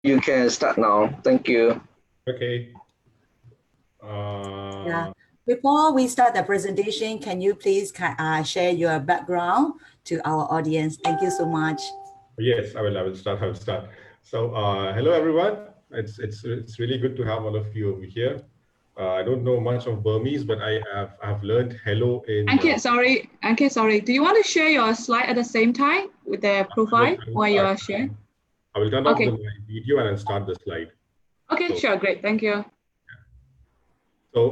You can start now. Thank you. Okay. Yeah. Before we start the presentation, can you please share your background to our audience? Thank you so much. Yes, I will start. So, hello everyone. It's really good to have all of you over here. I don't know much of Burmese, but I've learned hello in. Ankit, sorry. Do you want to share your slide at the same time with the profile while you are sharing? I will turn off the video and I'll start the slide. Okay, sure, great, thank you. So,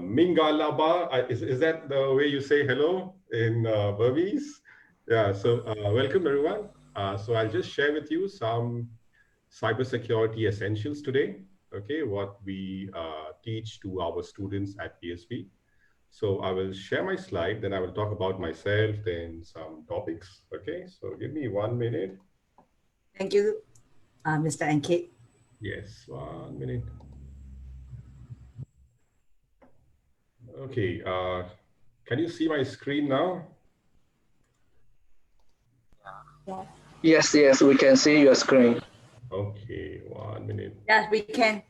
Mingalaba, is that the way you say hello in Burmese? Yeah, so welcome everyone. So I'll just share with you some cybersecurity essentials today, okay, what we teach to our students at PSB. So I will share my slide, then I will talk about myself, then some topics, okay? So give me 1 minute. Thank you, Mr. Ankit. Yes, 1 minute. Okay, can you see my screen now? Yes, we can see your screen. Okay, 1 minute. Yes, we can.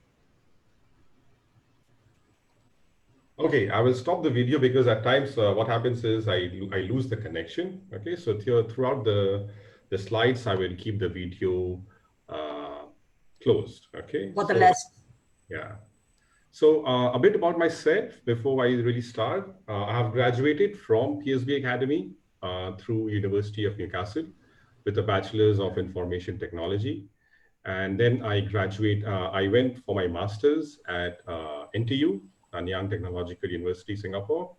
Okay, I will stop the video because at times what happens is I lose the connection. Okay, so throughout the slides, I will keep the video closed. Okay. For the lesson. Yeah. So a bit about myself before I really start. I have graduated from PSB Academy through University of Newcastle with a Bachelor's of Information Technology. And then I went for my master's at NTU, Nanyang Technological University, Singapore,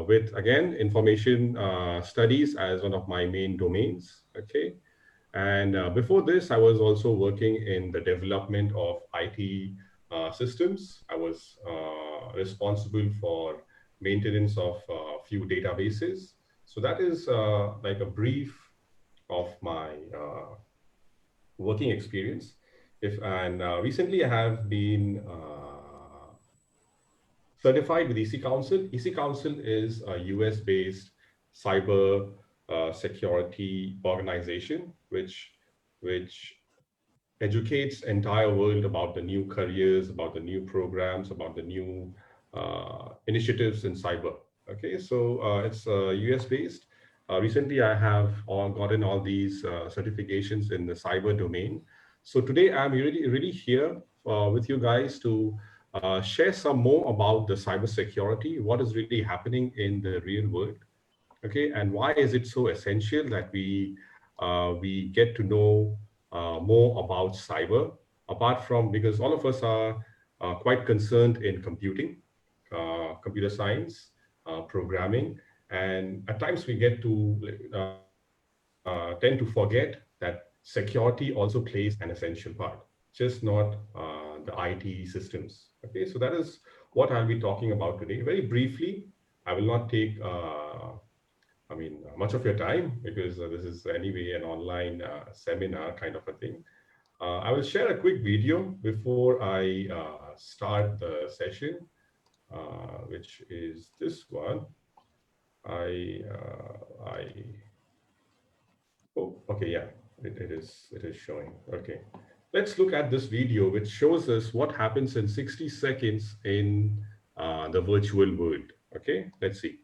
with, again, information studies as one of my main domains, okay? And before this, I was also working in the development of IT systems. I was responsible for maintenance of a few databases. So that is like a brief of my working experience. Recently I have been certified with EC Council. EC Council is a US-based cyber security organization which educates entire world about the new careers, about the new programs, about the new initiatives in cyber. Okay, so it's US-based. Recently, I have gotten all these certifications in the cyber domain. So today, I'm really here with you guys to share some more about the cybersecurity, what is really happening in the real world, okay, and why is it so essential that we get to know more about cyber, apart from, because all of us are quite concerned in computing, computer science, programming, and at times we get to tend to forget that security also plays an essential part, just not the IT systems. Okay, so that is what I'll be talking about today. Very briefly, I will not take much of your time because this is anyway an online seminar kind of a thing. I will share a quick video before I start the session, which is this one. Oh, okay, yeah, it is showing. Okay, let's look at this video, which shows us what happens in 60 seconds in the virtual world. Okay, let's see.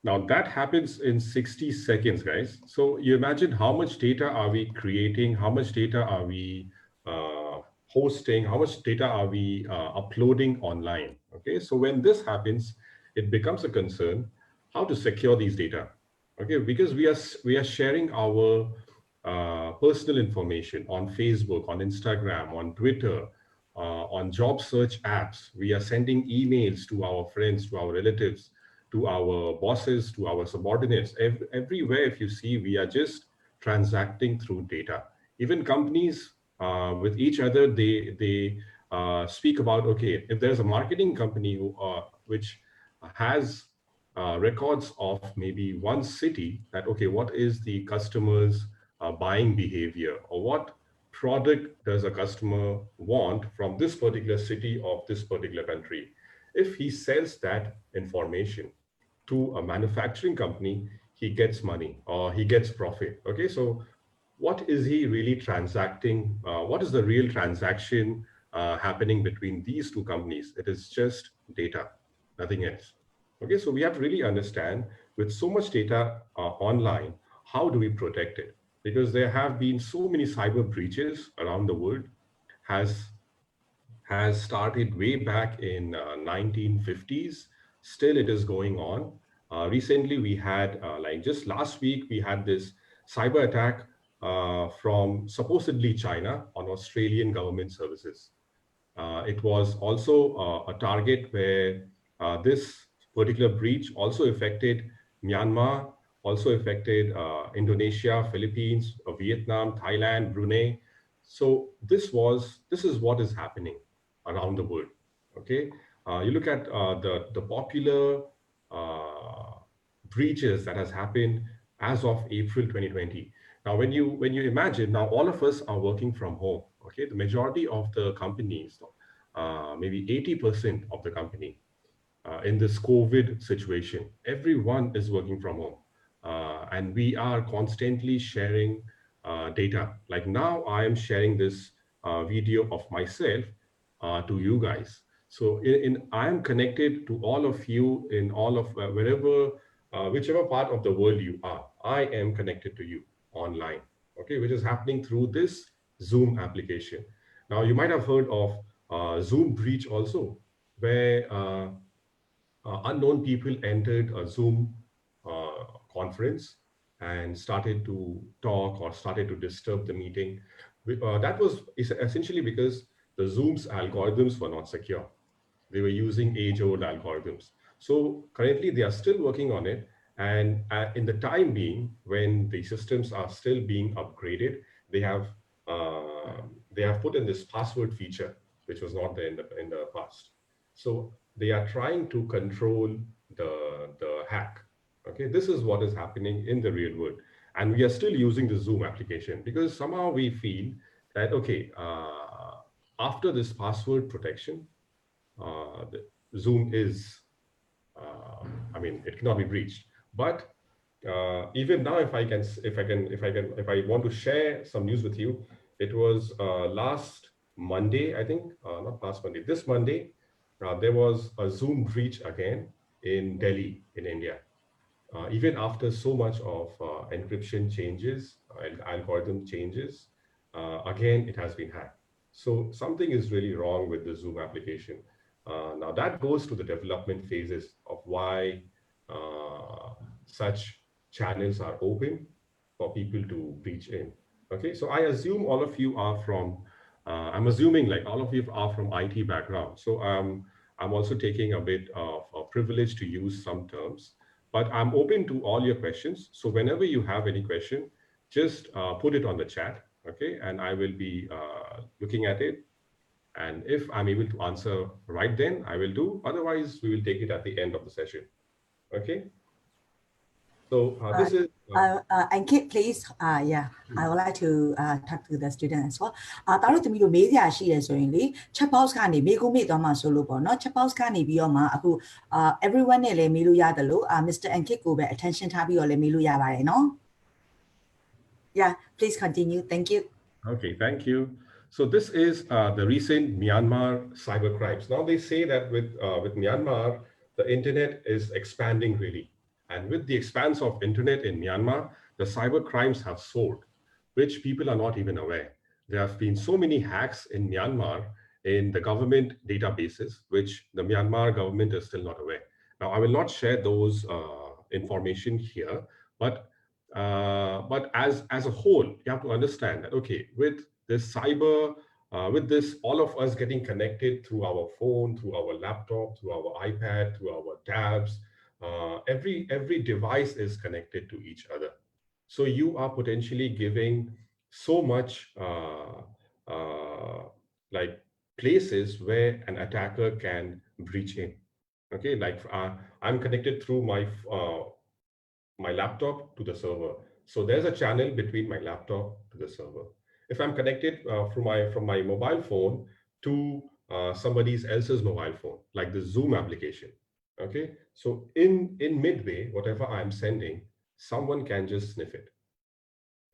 Now that happens in 60 seconds, guys. So you imagine how much data are we creating? How much data are we hosting? How much data are we uploading online? Okay, so when this happens, it becomes a concern how to secure these data. Okay, because we are sharing our personal information on Facebook, on Instagram, on Twitter, on job search apps. We are sending emails to our friends, to our relatives, to our bosses, to our subordinates. Everywhere, if you see, we are just transacting through data. Even companies with each other, they speak about, okay, if there's a marketing company which has records of maybe one city, that okay, what is the customer's buying behavior, or what product does a customer want from this particular city of this particular country. If he sells that information to a manufacturing company, he gets money or he gets profit. Okay, so what is he really transacting? What is the real transaction happening between these two companies? It is just data, nothing else. Okay, so we have to really understand, with so much data online, how do we protect it? Because there have been so many cyber breaches around the world. Has started way back in 1950s. Still, it is going on. Recently, we had, like just last week, we had this cyber attack from supposedly China on Australian government services. It was also a target where this particular breach also affected Myanmar, also affected Indonesia, Philippines, Vietnam, Thailand, Brunei. So this is what is happening around the world. Okay, you look at the popular uh, breaches that has happened as of April 2020. Now, when you imagine, now all of us are working from home. Okay, the majority of the companies, maybe 80% of the company, in this COVID situation, everyone is working from home, and we are constantly sharing data. Like now, I am sharing this video of myself to you guys. So I am connected to all of you in all of wherever, whichever part of the world you are. I am connected to you online. Okay, which is happening through this Zoom application. Now, you might have heard of Zoom breach also, where unknown people entered a Zoom conference and started to talk or started to disturb the meeting. That was essentially because the Zoom's algorithms were not secure. They were using age-old algorithms. So currently they are still working on it. And in the time being, when the systems are still being upgraded, they have put in this password feature, which was not there in the past. So they are trying to control the hack. Okay, this is what is happening in the real world, and we are still using the Zoom application because somehow we feel that okay, after this password protection, the Zoom is, I mean, it cannot be breached. But even now, if I want to share some news with you, it was last Monday, I think, not last Monday, this Monday, there was a Zoom breach again in Delhi, in India. Even after so much of encryption changes and algorithm changes, again, it has been hacked. So something is really wrong with the Zoom application. Now that goes to the development phases of why such channels are open for people to breach in. Okay, so I assume all of you are from, I'm assuming like all of you are from IT background. So I'm also taking a bit of a privilege to use some terms, but I'm open to all your questions. So whenever you have any question, just put it on the chat, okay? And I will be looking at it. And if I'm able to answer right then, I will do. Otherwise, we will take it at the end of the session, okay? So this is... and Kate, please, yeah, I would like to talk to the student as well. ဒါတို့သမီးတို့မေးစရာရှိရဆိုရင်လေ chat box ကနေမေးခွန်းမေးသွားမှာဆိုလို့ပေါ့နော် chat box ကနေပြီးတော့မှအခု everyone နဲ့လည်းမေးလို့ရတယ်လို့ Mr. Ankit ကိုပဲ attention ထားပြီးတော့လည်းမေးလို့ရပါတယ်နော် Yeah, please continue. Thank you. Okay, thank you. So this is the recent Myanmar cybercrimes. Now they say that with Myanmar, the internet is expanding really. And with the expanse of internet in Myanmar, the cyber crimes have soared, which people are not even aware. There have been so many hacks in Myanmar in the government databases, which the Myanmar government is still not aware. Now, I will not share those information here, but as a whole, you have to understand that, okay, with this cyber, with this, all of us getting connected through our phone, through our laptop, through our iPad, through our tabs, every device is connected to each other. So you are potentially giving so much like places where an attacker can breach in. Okay, like I'm connected through my laptop to the server. So there's a channel between my laptop to the server. If I'm connected from my mobile phone to somebody else's mobile phone, like the Zoom application. Okay, so in midway, whatever I'm sending, someone can just sniff it.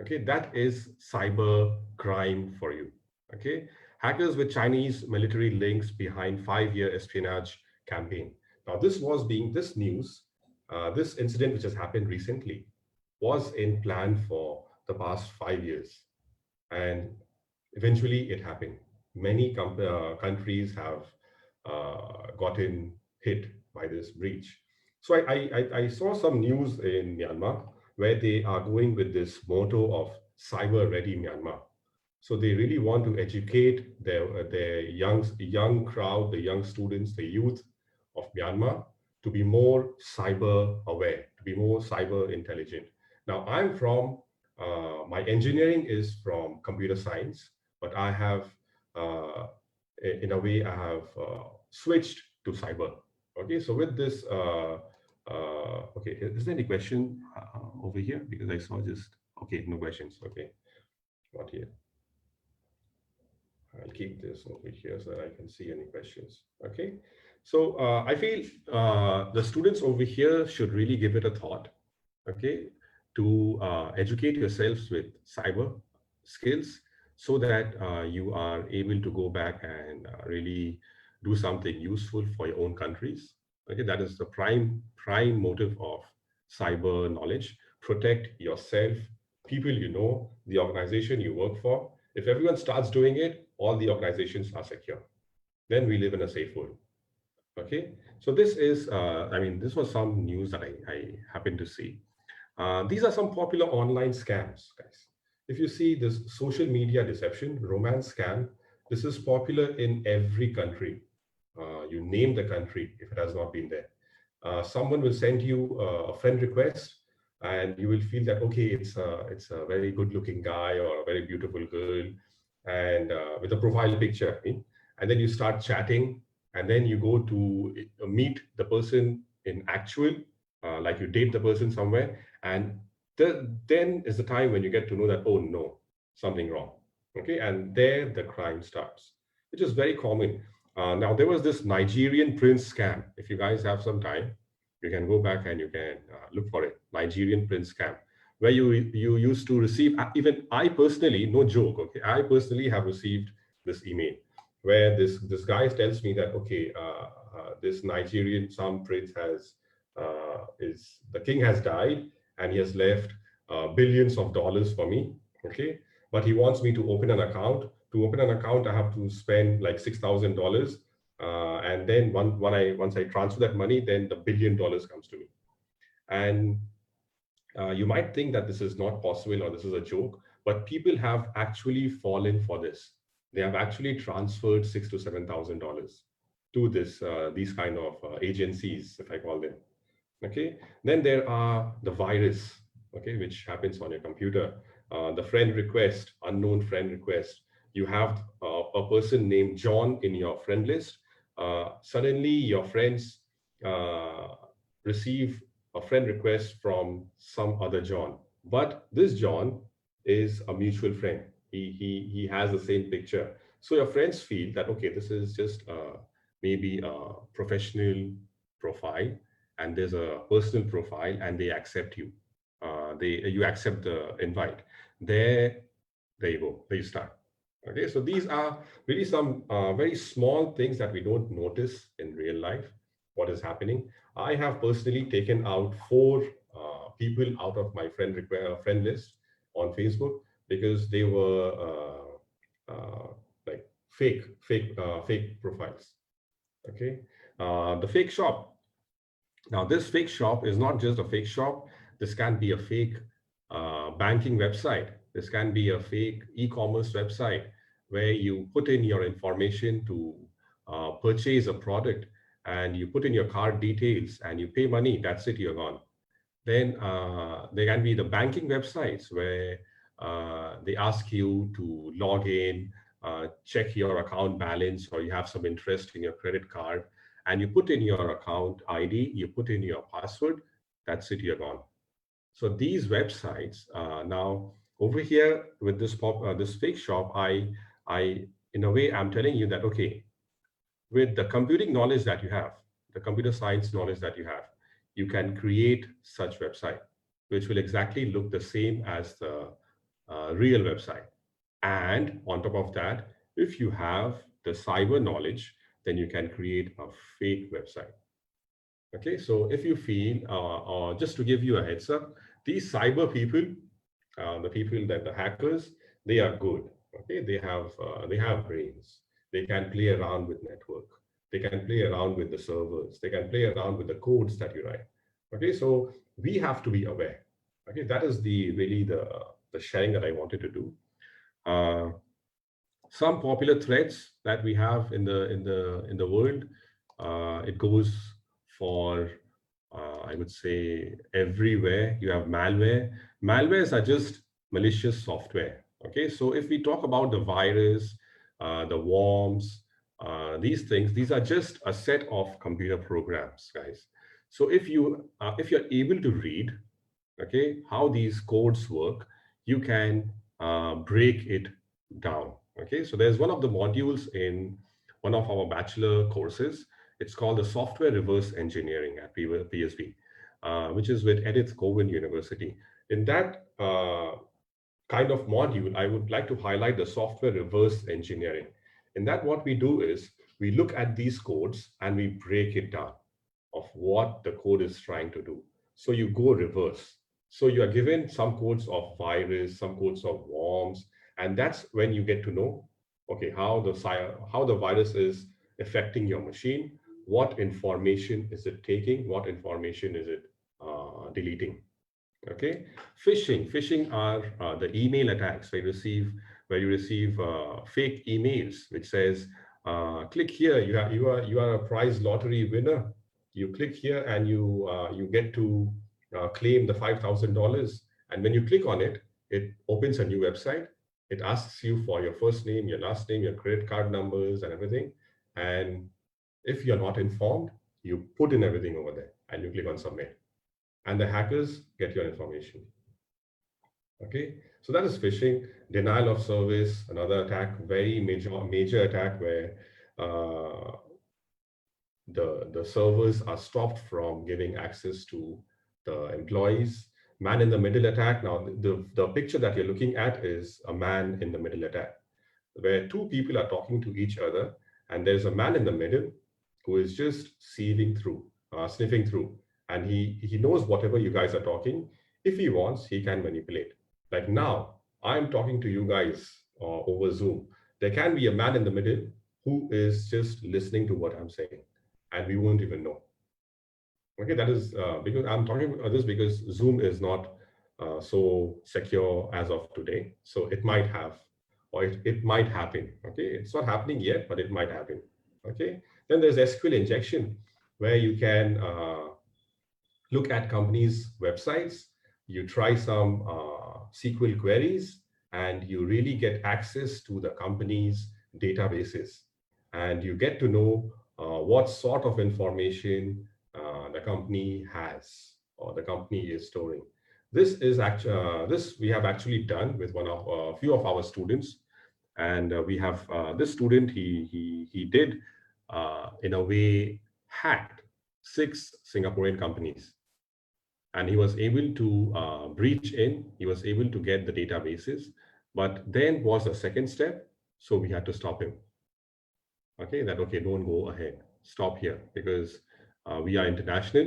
Okay, that is cyber crime for you. Okay, hackers with Chinese military links behind 5-year espionage campaign. Now, this news, this incident which has happened recently, was in plan for the past 5 years, and eventually it happened. Many countries have gotten hit by this breach. So I saw some news in Myanmar where they are going with this motto of cyber ready Myanmar. So they really want to educate their young crowd, the young students, the youth of Myanmar to be more cyber aware, to be more cyber intelligent. Now, I'm from, my engineering is from computer science, but I have, in a way, I have switched to cyber. Okay, so with this, okay, is there any question over here? Because I saw just, okay, no questions, okay, not here. I'll keep this over here so that I can see any questions. Okay, so I feel the students over here should really give it a thought. Okay, to educate yourselves with cyber skills so that you are able to go back and really do something useful for your own countries. Okay, that is the prime motive of cyber knowledge. Protect yourself, people you know, the organization you work for. If everyone starts doing it, all the organizations are secure. Then we live in a safe world. Okay, so this is, I mean, this was some news that I happened to see. These are some popular online scams, guys. If you see this social media deception, romance scam, this is popular in every country. You name the country if it has not been there. Someone will send you a friend request, and you will feel that, okay, it's a very good looking guy or a very beautiful girl, and with a profile picture, and then you start chatting, and then you go to meet the person in actual, like you date the person somewhere, and then is the time when you get to know that, oh no, something wrong. Okay, and there the crime starts, which is very common. Now, there was this Nigerian prince scam. If you guys have some time, you can go back and you can look for it. Nigerian prince scam, where you used to receive, even I personally, no joke, okay, I personally have received this email where this guy tells me that, okay, this Nigerian, some prince has, the king has died and he has left billions of dollars for me, okay? But he wants me to open an account. To open an account, I have to spend like $6,000. And then once I transfer that money, then the $1 billion comes to me. And you might think that this is not possible or this is a joke, but people have actually fallen for this. They have actually transferred $6,000 to $7,000 to this these kind of agencies, if I call them. Okay. Then there are the virus, okay, which happens on your computer. The friend request, unknown friend request. You have a person named John in your friend list. Suddenly, your friends receive a friend request from some other John, but this John is a mutual friend. He has the same picture. So your friends feel that, okay, this is just maybe a professional profile, and there's a personal profile, and they accept you. You accept the invite. There you go. There you start. Okay, so these are really some very small things that we don't notice in real life. what is happening. I have personally taken out 4 people out of my friend list on Facebook because they were like fake profiles. Okay, the fake shop. Now, this fake shop is not just a fake shop. This can be a fake banking website. This can be a fake e-commerce website where you put in your information to purchase a product, and you put in your card details and you pay money. That's it, you're gone. Then there can be the banking websites where they ask you to log in, check your account balance, or you have some interest in your credit card, and you put in your account ID, you put in your password, that's it, you're gone. So these websites, now over here with this fake shop, I in a way, I'm telling you that, okay, with the computing knowledge that you have, the computer science knowledge that you have, you can create such website, which will exactly look the same as the real website. And on top of that, if you have the cyber knowledge, then you can create a fake website. Okay, so if you feel, or just to give you a heads up, these cyber people, the people that the hackers, they are good. Okay, they have brains. They can play around with network. They can play around with the servers. They can play around with the codes that you write. Okay, so we have to be aware. Okay, that is really the sharing that I wanted to do. Some popular threats that we have in the world, it goes for I would say everywhere. You have malware. Malwares are just malicious software. Okay, so if we talk about the virus, the worms, these things, these are just a set of computer programs, guys. So if you're able to read, okay, how these codes work, you can break it down. Okay, so there's one of the modules in one of our bachelor courses. It's called the Software Reverse Engineering at PSB, which is with Edith Cowan University. In that kind of module, I would like to highlight the software reverse engineering. In that, what we do is we look at these codes and we break it down of what the code is trying to do. So you go reverse. So you are given some codes of virus, some codes of worms, and that's when you get to know, okay, how the virus is affecting your machine, what information is it taking, what information is it deleting. Okay, phishing are the email attacks where you receive fake emails which says, click here, you are a prize lottery winner. You click here and you get to claim the $5,000. And when you click on it, it opens a new website. It asks you for your first name, your last name, your credit card numbers, and everything. And if you're not informed, you put in everything over there and you click on submit. And the hackers get your information. Okay, so that is phishing. Denial of service, another attack, very major attack where the servers are stopped from giving access to the employees. Man in the middle attack. Now, the picture that you're looking at is a man in the middle attack, where 2 people are talking to each other, and there's a man in the middle who is just sniffing through, and he knows whatever you guys are talking. If he wants, he can manipulate. Like now, I'm talking to you guys over Zoom. There can be a man in the middle who is just listening to what I'm saying, and we won't even know. Okay, that is because I'm talking about this because Zoom is not so secure as of today. So it might have, or it might happen. Okay, it's not happening yet, but it might happen. Okay, then there's SQL injection, where you can look at companies' websites, you try some SQL queries, and you really get access to the company's databases. And you get to know what sort of information the company has or the company is storing. This is actually this we have actually done with a few of our students, and we have this student. He did in a way hacked 6 Singaporean companies, and he was able to breach in. He was able to get the databases, but then was a second step. So we had to stop him. Okay, don't go ahead. Stop here, because We are international.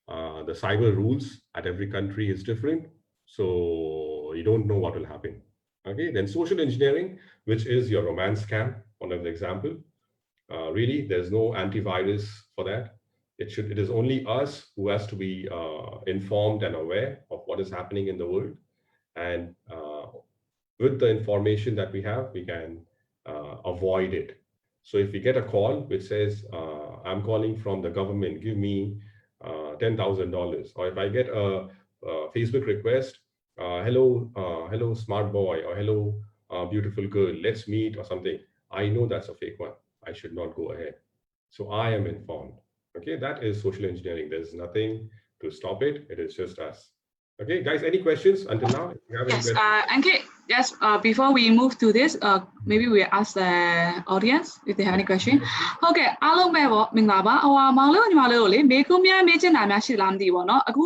The cyber rules at every country is different. So you don't know what will happen. Okay, then social engineering, which is your romance scam, one of the example. Really, there's no antivirus for that. It is only us who has to be informed and aware of what is happening in the world. And with the information that we have, we can avoid it. So if we get a call which says, I'm calling from the government, give me $10,000. Or if I get a Facebook request, hello, smart boy, or hello, beautiful girl, let's meet or something. I know that's a fake one. I should not go ahead. So I am informed. Okay, that is social engineering. There's nothing to stop it. It is just us. Okay, guys, any questions until now? If you have any questions? Ankit, yes, before we move to this, maybe we ask the audience if they have any question. Okay, အားလုံးပဲပေါ့မင်္ဂလာပါမောင်လေးညီမလေးတို့လေမေးခွန်းများမေးချင်တာများရှိလားမသိဘူးပေါ့နော်အခု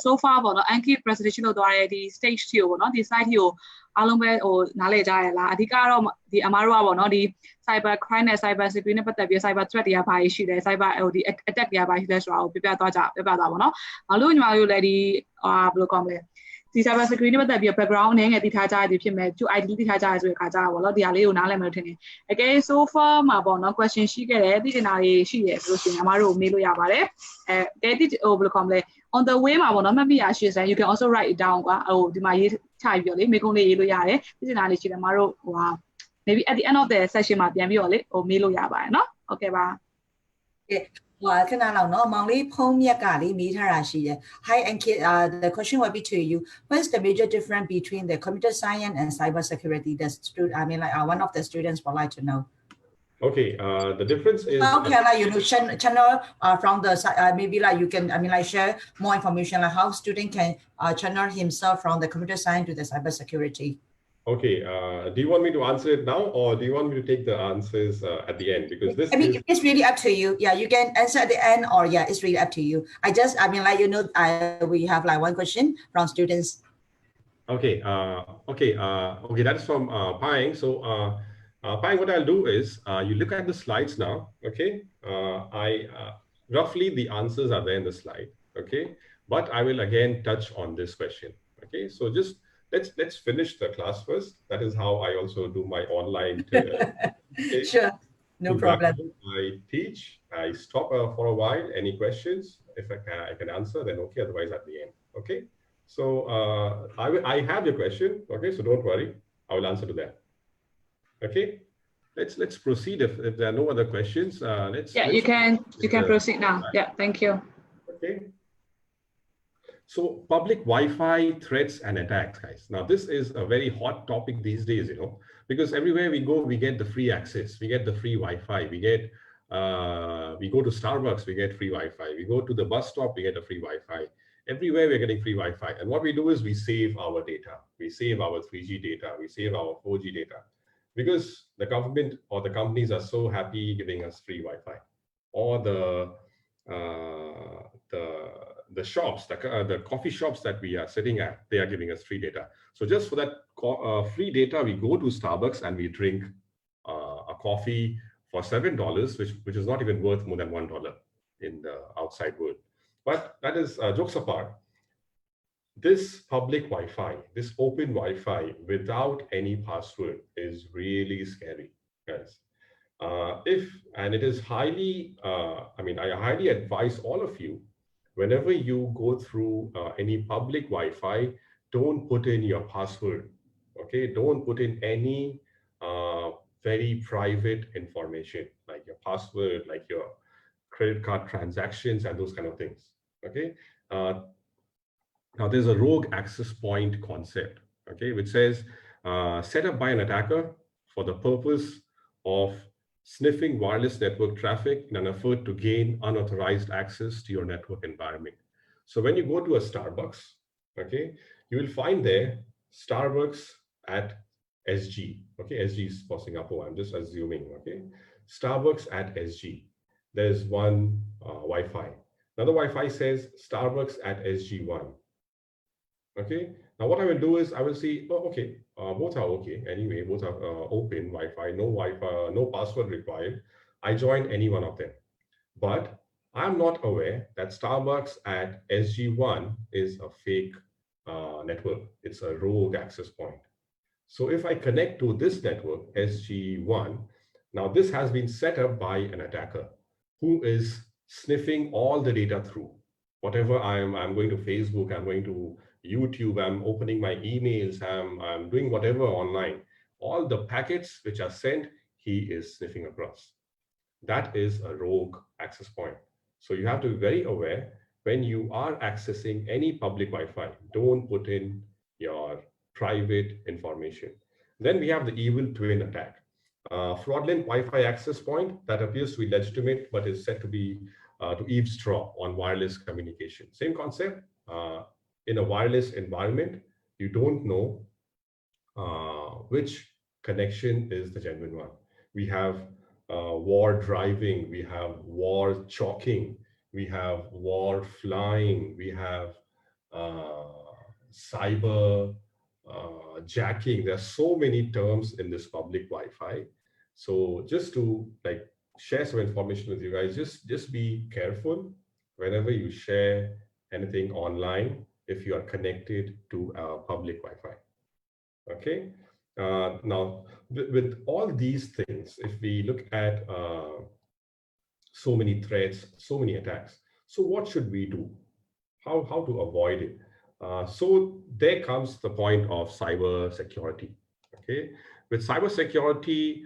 so far ပေါ့နော် Ankit presentation လုပ်သွားတဲ့ဒီ stage 2ကိုပေါ့နော်ဒီ slide ကိုအားလုံးပဲဟိုနားလည်ကြရလားအဓိကတော့ဒီအမားတို့ကပေါ့နော်ဒီ cyber crime နဲ့ cyber security နဲ့ပတ်သက်ပြီး cyber threat တွေကဘာရှိလဲ cyber ဟိုဒီ attack တွေကဘာရှိလဲဆိုတာကိုပြပြသွားပေါ့နော်မောင်လေးညီမလေးတို့လည်းဒီဘယ်လိုကောင်းမလဲဒီ cyber security နဲ့ပတ်သက်ပြီး background အနေနဲ့တည်ထားကြရသည်ဖြစ်မဲ့သူ ID တည်ထားကြရဆိုတဲ့အခါကျတော့ဗောနော်ဒီဟာလေးကိုနားလည်မယ်လို့ထင်တယ်အကယ် so far မှာဗောနော် question ရှိခဲ့တယ်သိချင်တာတွေရှိတယ်ဆိုလို့ရှိရင်အမားတို့မေးလို့ရပါတယ်အဲတိဟိုဘယ်လိုကောင်းမလဲ on the way မှာဗောနော်မှတ်မိရရှိစမ်း you can also write it down ကွာဟိုဒီမှာရေးချပြီးတော့လေမေးခွန်းလေးရေးလို့ရတယ်သိချင်တာလေးရှိတယ်အမားတို့ဟိုဟာ maybe at the end of the session မှာပြန်ပြီးတော့လေဟိုမေးလို့ရပါတယ်နော် okay ပါ ခဏလောက်နော်မောင်လေးဖုံးမြက်ကလေးမေးထားတာရှိတယ် Hi Ankit, the question will be to you. What is the major difference between the computer science and cybersecurity? One of the students would like to know. Okay, the difference is how can channel from the maybe like you can share more information like how student can channel himself from the computer science to the cybersecurity. Okay, do you want me to answer it now or do you want me to take the answers at the end? Because this it's really up to you. Yeah, you can answer at the end or yeah, it's really up to you. We have like one question from students. Okay, okay, that is from Paying. So Paying, what I'll do is you look at the slides now, okay? Roughly the answers are there in the slide, okay? But I will again touch on this question, okay? So just let's finish the class first. That is how I also do my online. Okay? Sure, no problem. I teach. I stop for a while. Any questions? If I can answer, then okay. Otherwise, at the end. Okay. So I have your question. Okay. So don't worry. I will answer to that. Okay. Let's proceed. If there are no other questions, you can proceed now. Yeah. Thank you. Okay. So public Wi-Fi threats and attacks, guys. Now, this is a very hot topic these days, you know, because everywhere we go, we get the free access. We get the free Wi-Fi. We go to Starbucks, we get free Wi-Fi. We go to the bus stop, we get a free Wi-Fi. Everywhere we're getting free Wi-Fi. And what we do is we save our data. We save our 3G data. We save our 4G data. Because the government or the companies are so happy giving us free Wi-Fi. Or the shops, the coffee shops that we are sitting at, they are giving us free data. So just for that free data, we go to Starbucks and we drink a coffee for $7, which is not even worth more than $1 in the outside world. But that is jokes apart. This public Wi-Fi, this open Wi-Fi without any password is really scary, guys. And it is highly, I highly advise all of you, whenever you go through any public Wi-Fi, don't put in your password, okay? Don't put in any very private information, like your password, like your credit card transactions and those kind of things, okay? Now, there's a rogue access point concept, okay, which says set up by an attacker for the purpose of sniffing wireless network traffic in an effort to gain unauthorized access to your network environment. So when you go to a Starbucks, okay, you will find there Starbucks at SG, okay, SG is for Singapore, I'm just assuming, okay, Starbucks at SG. There's one Wi-Fi. Another Wi-Fi says Starbucks at SG1, okay. Now what I will do is I will see, oh, okay, both are okay. Anyway, both are open Wi-Fi, no password required. I join any one of them. But I'm not aware that Starbucks at SG1 is a fake network. It's a rogue access point. So if I connect to this network, SG1, now this has been set up by an attacker who is sniffing all the data through. Whatever I'm going to Facebook, I'm going to YouTube, I'm opening my emails, I'm doing whatever online. All the packets which are sent, he is sniffing across. That is a rogue access point. So you have to be very aware when you are accessing any public Wi-Fi, don't put in your private information. Then we have the evil twin attack. Fraudulent Wi-Fi access point that appears to be legitimate, but is said to be to eavesdrop on wireless communication. Same concept. In a wireless environment, you don't know which connection is the genuine one. We have war driving, we have war chalking, we have war flying, we have cyber jacking. There are so many terms in this public Wi-Fi. So just to like share some information with you guys, just be careful whenever you share anything online if you are connected to public Wi-Fi. Okay. Now, with all these things, if we look at so many threats, so many attacks, so what should we do? How to avoid it? So there comes the point of cyber security. Okay, with cyber security,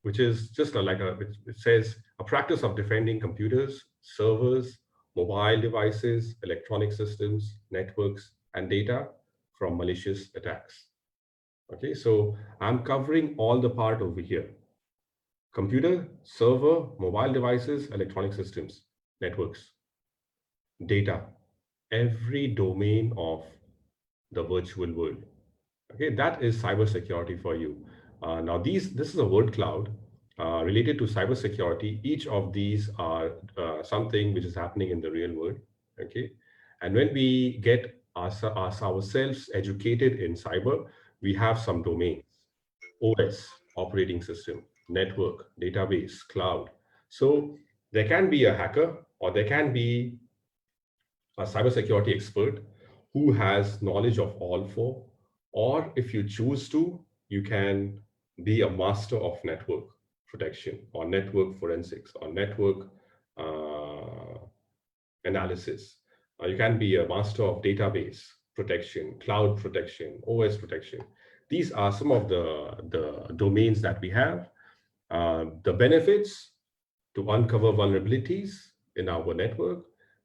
which is just it says a practice of defending computers, servers, mobile devices, electronic systems, networks, and data from malicious attacks. Okay, so I'm covering all the part over here: computer, server, mobile devices, electronic systems, networks, data, every domain of the virtual world. Okay, that is cybersecurity for you. Now, this is a word cloud related to cybersecurity. Each of these are something which is happening in the real world. Okay, and when we get ourselves educated in cyber, we have some domains: OS, operating system, network, database, cloud. So there can be a hacker, or there can be a cybersecurity expert who has knowledge of all four, or if you choose to, you can be a master of network protection, or network forensics, or network analysis. You can be a master of database protection, cloud protection, OS protection. These are some of the domains that we have. The benefits: to uncover vulnerabilities in our network,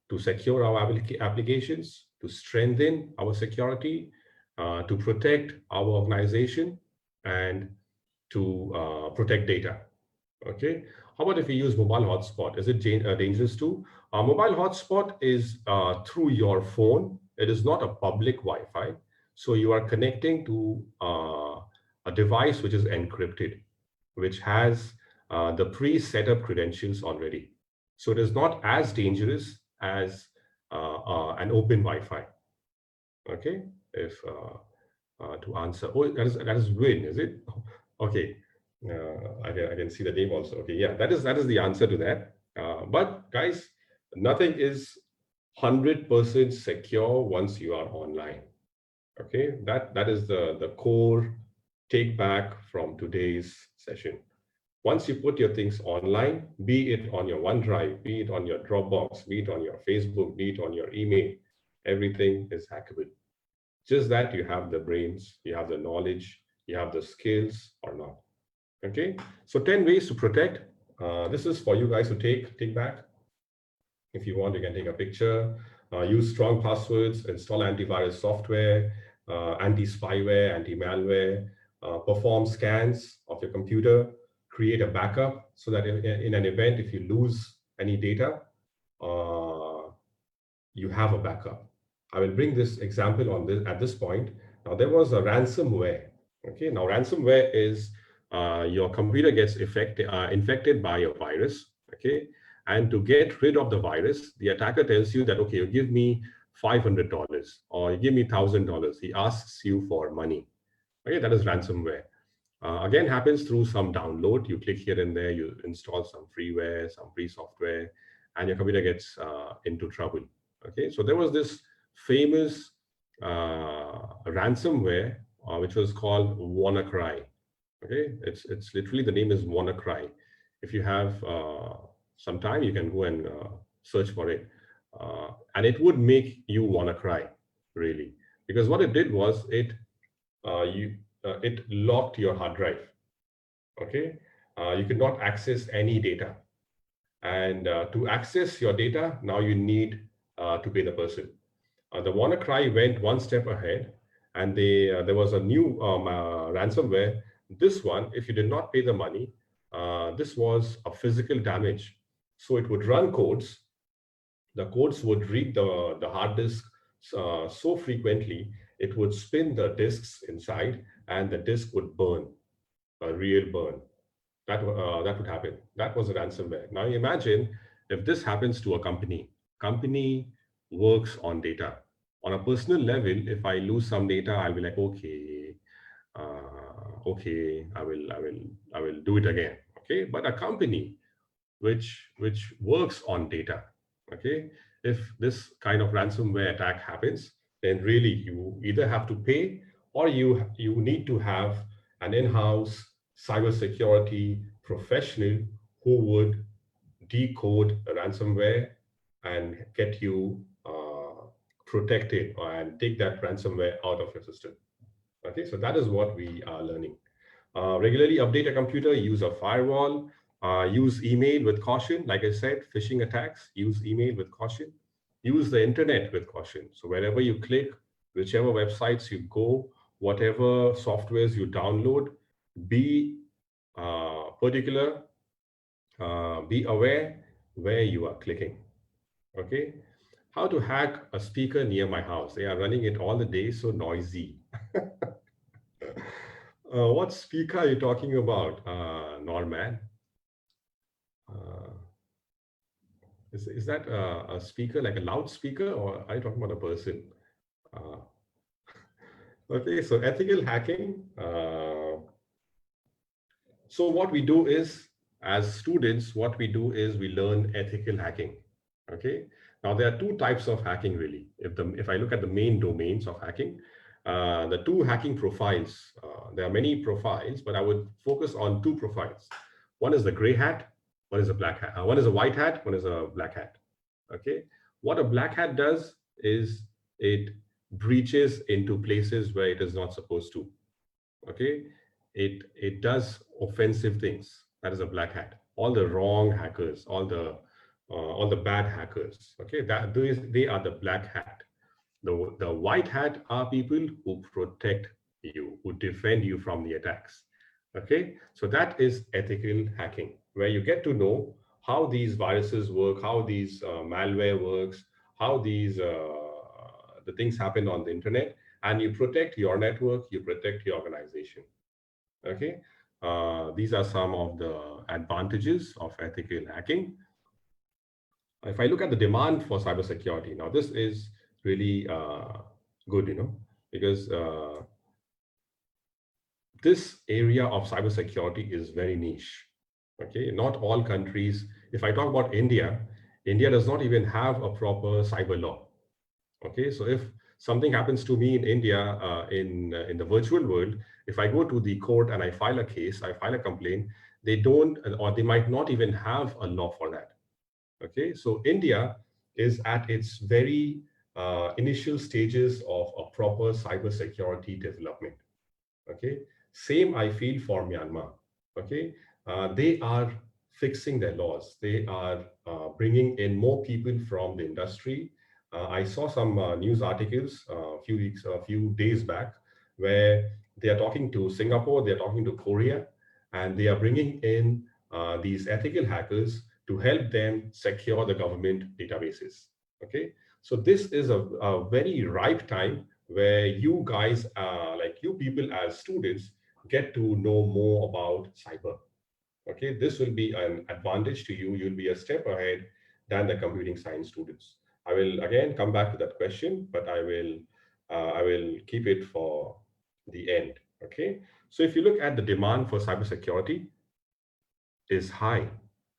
to secure our applications, to strengthen our security, to protect our organization, and to protect data. Okay. How about if we use mobile hotspot? Is it dangerous too? Mobile hotspot is through your phone. It is not a public Wi-Fi. So you are connecting to a device which is encrypted, which has the pre-set up credentials already. So it is not as dangerous as an open Wi-Fi. Okay, if to answer, oh, that is Win, is it? Okay, I can see the name also. Okay, yeah, that is the answer to that. But guys, nothing is 100% secure once you are online. Okay, that is the core take back from today's session. Once you put your things online, be it on your OneDrive, be it on your Dropbox, be it on your Facebook, be it on your email, everything is hackable. Just that you have the brains, you have the knowledge, you have the skills or not. Okay, so 10 ways to protect. This is for you guys to take back. If you want, you can take a picture, use strong passwords, install antivirus software, anti-spyware, anti-malware, perform scans of your computer, create a backup so that in an event, if you lose any data, you have a backup. I will bring this example on this at this point. Now, there was a ransomware. Okay, now ransomware is your computer gets infected by a virus. Okay, and to get rid of the virus, the attacker tells you that, okay, you give me $500 or you give me $1,000. He asks you for money. Okay, that is ransomware. Again, happens through some download. You click here and there, you install some freeware, some free software, and your computer gets into trouble. Okay, so there was this famous ransomware which was called WannaCry. Okay, it's literally, the name is WannaCry. If you have some time, you can go and search for it, and it would make you wanna cry, really, because what it did was it locked your hard drive. Okay, you could not access any data, and to access your data, now you need to pay the person. The WannaCry went one step ahead, and there was a new ransomware. This one, if you did not pay the money, this was a physical damage. So it would run codes. The codes would read the hard disk so frequently, it would spin the disks inside, and the disk would burn, a real burn. That would happen. That was a ransomware. Now imagine if this happens to a company. Company works on data. On a personal level, if I lose some data, I'll be like, okay, okay, I will do it again. Okay, but a company which works on data, okay, if this kind of ransomware attack happens, then really you either have to pay, or you need to have an in-house cybersecurity professional who would decode a ransomware and get you protected and take that ransomware out of your system. Okay, so that is what we are learning. Regularly update a computer, use a firewall, use email with caution. Like I said, phishing attacks, use email with caution, use the internet with caution. So wherever you click, whichever websites you go, whatever softwares you download, be particular, be aware where you are clicking. Okay, how to hack a speaker near my house. They are running it all the day, so noisy. What speaker are you talking about, Norman? Is that a speaker, like a loudspeaker, or are you talking about a person? Okay, so ethical hacking. So what we do is, as students, what we do is we learn ethical hacking. Okay, now there are two types of hacking, really. If I look at the main domains of hacking, the two hacking profiles, there are many profiles, but I would focus on two profiles. One is the gray hat, one is a black hat. One is a white hat, one is a black hat. Okay, what a black hat does is it breaches into places where it is not supposed to. Okay, it does offensive things. That is a black hat. All the wrong hackers, all the bad hackers. Okay, they are the black hat. The white hat are people who protect you, who defend you from the attacks. Okay, so that is ethical hacking, where you get to know how these viruses work, how these malware works, how these the things happen on the internet, and you protect your network, you protect your organization. Okay, these are some of the advantages of ethical hacking. If I look at the demand for cybersecurity, now this is really good, because this area of cybersecurity is very niche. Okay, not all countries. If I talk about India, India does not even have a proper cyber law. Okay, so if something happens to me in India, in the virtual world, if I go to the court and I file a case, I file a complaint, they don't, or they might not even have a law for that. Okay, so India is at its very initial stages of a proper cybersecurity development. Okay, same I feel for Myanmar. Okay, they are fixing their laws. They are bringing in more people from the industry. I saw some news articles a few days back, where they are talking to Singapore, they are talking to Korea, and they are bringing in these ethical hackers to help them secure the government databases. Okay, so this is a very ripe time where you guys, like you people as students, get to know more about cyber. Okay, this will be an advantage to you. You'll be a step ahead than the computing science students. I will again come back to that question, but I will keep it for the end. Okay, so if you look at the demand for cybersecurity is high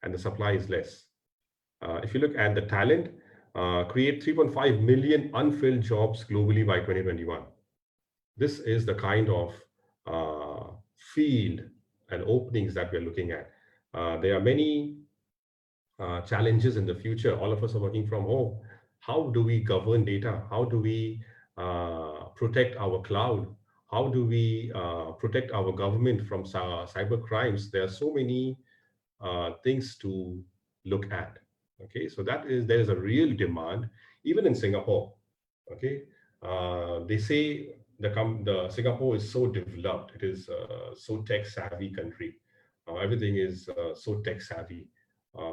and the supply is less. If you look at the talent, create 3.5 million unfilled jobs globally by 2021. This is the kind of field and openings that we're looking at. There are many challenges in the future. All of us are working from home. How do we govern data? How do we protect our cloud? How do we protect our government from cyber crimes? There are so many things to look at. Okay, so there is a real demand, even in Singapore. Okay, they say the Singapore is so developed. It is so tech savvy country. Everything is so tech savvy.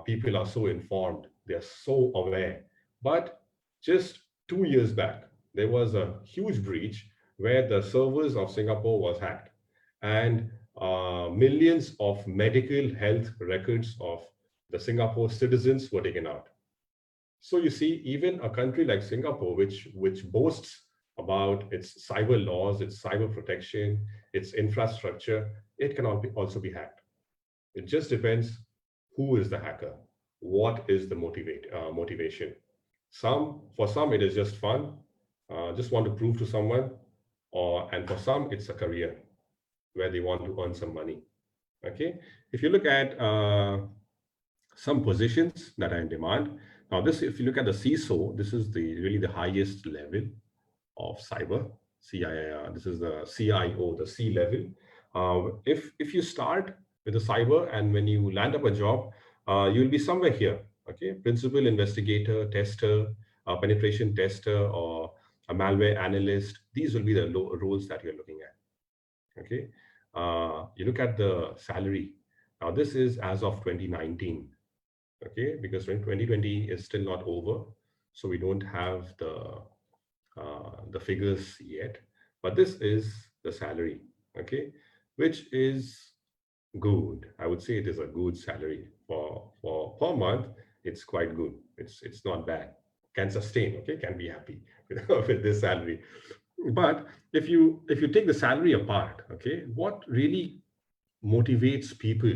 People are so informed. They are so aware. But just 2 years back, there was a huge breach where the servers of Singapore was hacked, and millions of medical health records of the Singapore citizens were taken out. So you see, even a country like Singapore, which boasts about its cyber laws, its cyber protection, its infrastructure, it can also be hacked. It just depends who is the hacker, what is the motivation. For some, it is just fun, just want to prove to someone, and for some, it's a career where they want to earn some money. Okay, if you look at some positions that are in demand. Now, if you look at the CISO, this is really the highest level of cyber. This is the CIO, the C level. If you start with the cyber and when you land up a job, you'll be somewhere here. Okay, principal investigator, tester, penetration tester, or a malware analyst. These will be the roles that you're looking at. Okay, you look at the salary. Now, this is as of 2019. Okay, because 2020 is still not over, so we don't have the figures yet. But this is the salary. Okay, which is good. I would say it is a good salary for per month. It's quite good. It's not bad. Can sustain. Okay, can be happy with this salary. But if you take the salary apart, okay, what really motivates people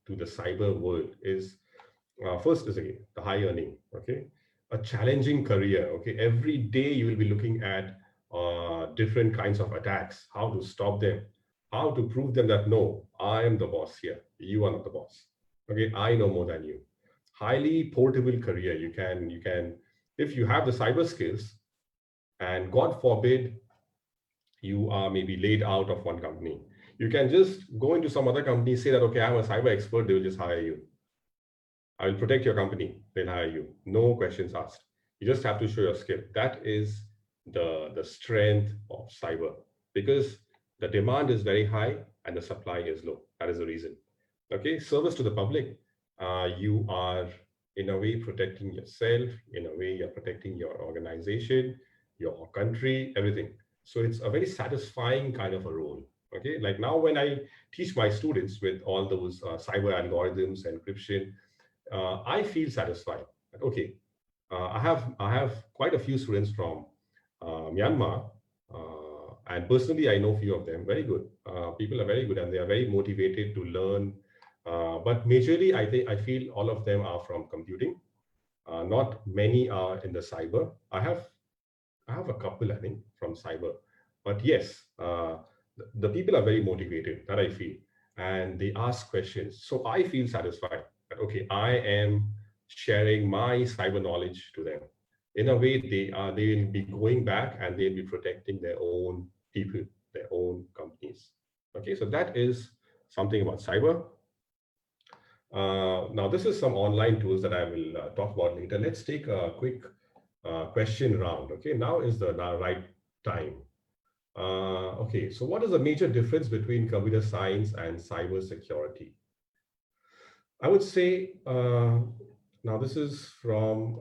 to the cyber world is first is again the high earning. Okay, a challenging career. Okay, every day you will be looking at different kinds of attacks, how to stop them, how to prove them that no, I am the boss here, you are not the boss. Okay, I know more than you. Highly portable career. You can if you have the cyber skills, and God forbid you are maybe laid out of one company, you can just go into some other company, say that, okay, I'm a cyber expert, they will just hire you. I will protect your company, they'll hire you. No questions asked. You just have to show your skill. That is the strength of cyber, because the demand is very high and the supply is low. That is the reason. Okay, service to the public. You are in a way protecting yourself, in a way you're protecting your organization, your country, everything. So it's a very satisfying kind of a role. Okay, like now when I teach my students with all those cyber algorithms, encryption, I feel satisfied. Okay, I have quite a few students from Myanmar, and personally I know a few of them. Very good. People are very good and they are very motivated to learn. But majorly, I feel all of them are from computing. Not many are in the cyber. I have a couple, I think, from cyber. But yes, the people are very motivated, that I feel, and they ask questions. So I feel satisfied that, okay, I am sharing my cyber knowledge to them. In a way, they will be going back and they'll be protecting their own people, their own companies. Okay, so that is something about cyber. Now, this is some online tools that I will talk about later. Let's take a quick question round. Okay, now is the right time. Okay, so what is the major difference between computer science and cyber security? I would say, now this is from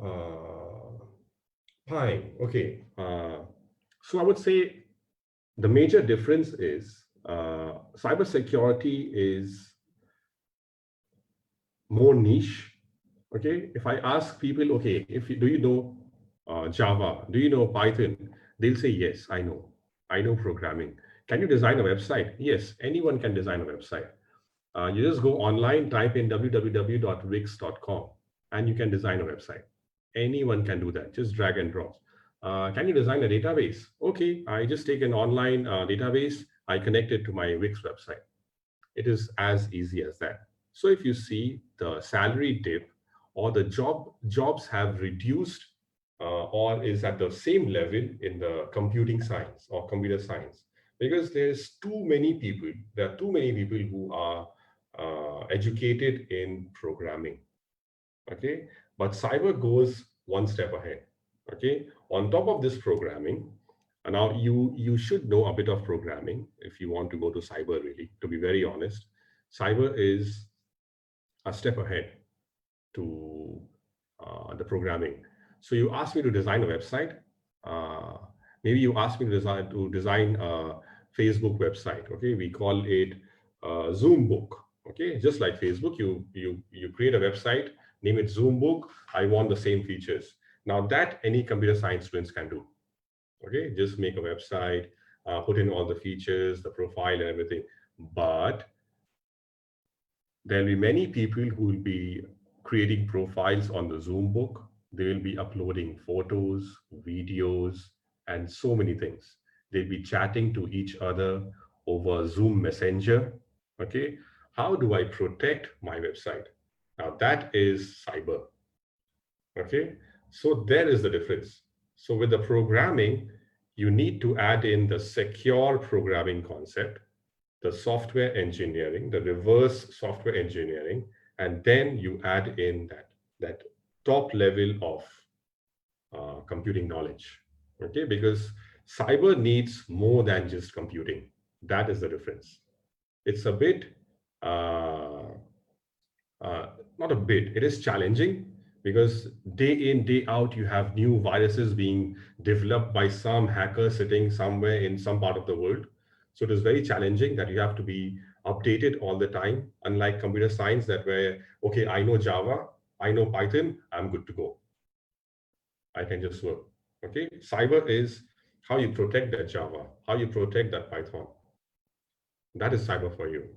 Pine. Okay, so I would say the major difference is cybersecurity is more niche. Okay, if I ask people, okay, do you know Java, do you know Python, they'll say yes, I know programming. Can you design a website? Yes, anyone can design a website. You just go online, type in www.wix.com, and you can design a website. Anyone can do that, just drag and drop. Can you design a database? Okay, I just take an online database, I connect it to my Wix website. It is as easy as that. So if you see the salary dip or the jobs have reduced or is at the same level in the computing science or computer science, because there are too many people who are educated in programming. Okay, but cyber goes one step ahead. Okay, on top of this programming, and now you should know a bit of programming if you want to go to cyber. Really, to be very honest, cyber is a step ahead to the programming. So you asked me to design a website. Maybe you asked me to design a Facebook website. Okay, we call it Zoom book. Okay, just like Facebook, you create a website, name it Zoom book. I want the same features. Now that any computer science students can do. Okay, just make a website, put in all the features, the profile and everything. But there'll be many people who will be creating profiles on the Zoom book. They will be uploading photos, videos, and so many things. They'll be chatting to each other over Zoom Messenger. Okay, how do I protect my website? Now that is cyber. Okay, so there is the difference. So with the programming, you need to add in the secure programming concept, the software engineering, the reverse software engineering, and then you add in that top level of computing knowledge. Okay, because cyber needs more than just computing. That is the difference. It's a bit, not a bit, it is challenging because day in, day out, you have new viruses being developed by some hacker sitting somewhere in some part of the world. So it is very challenging that you have to be updated all the time, unlike computer science that where, okay, I know Java, I know Python, I'm good to go. I can just work. Okay, cyber is how you protect that Java, how you protect that Python. That is cyber for you.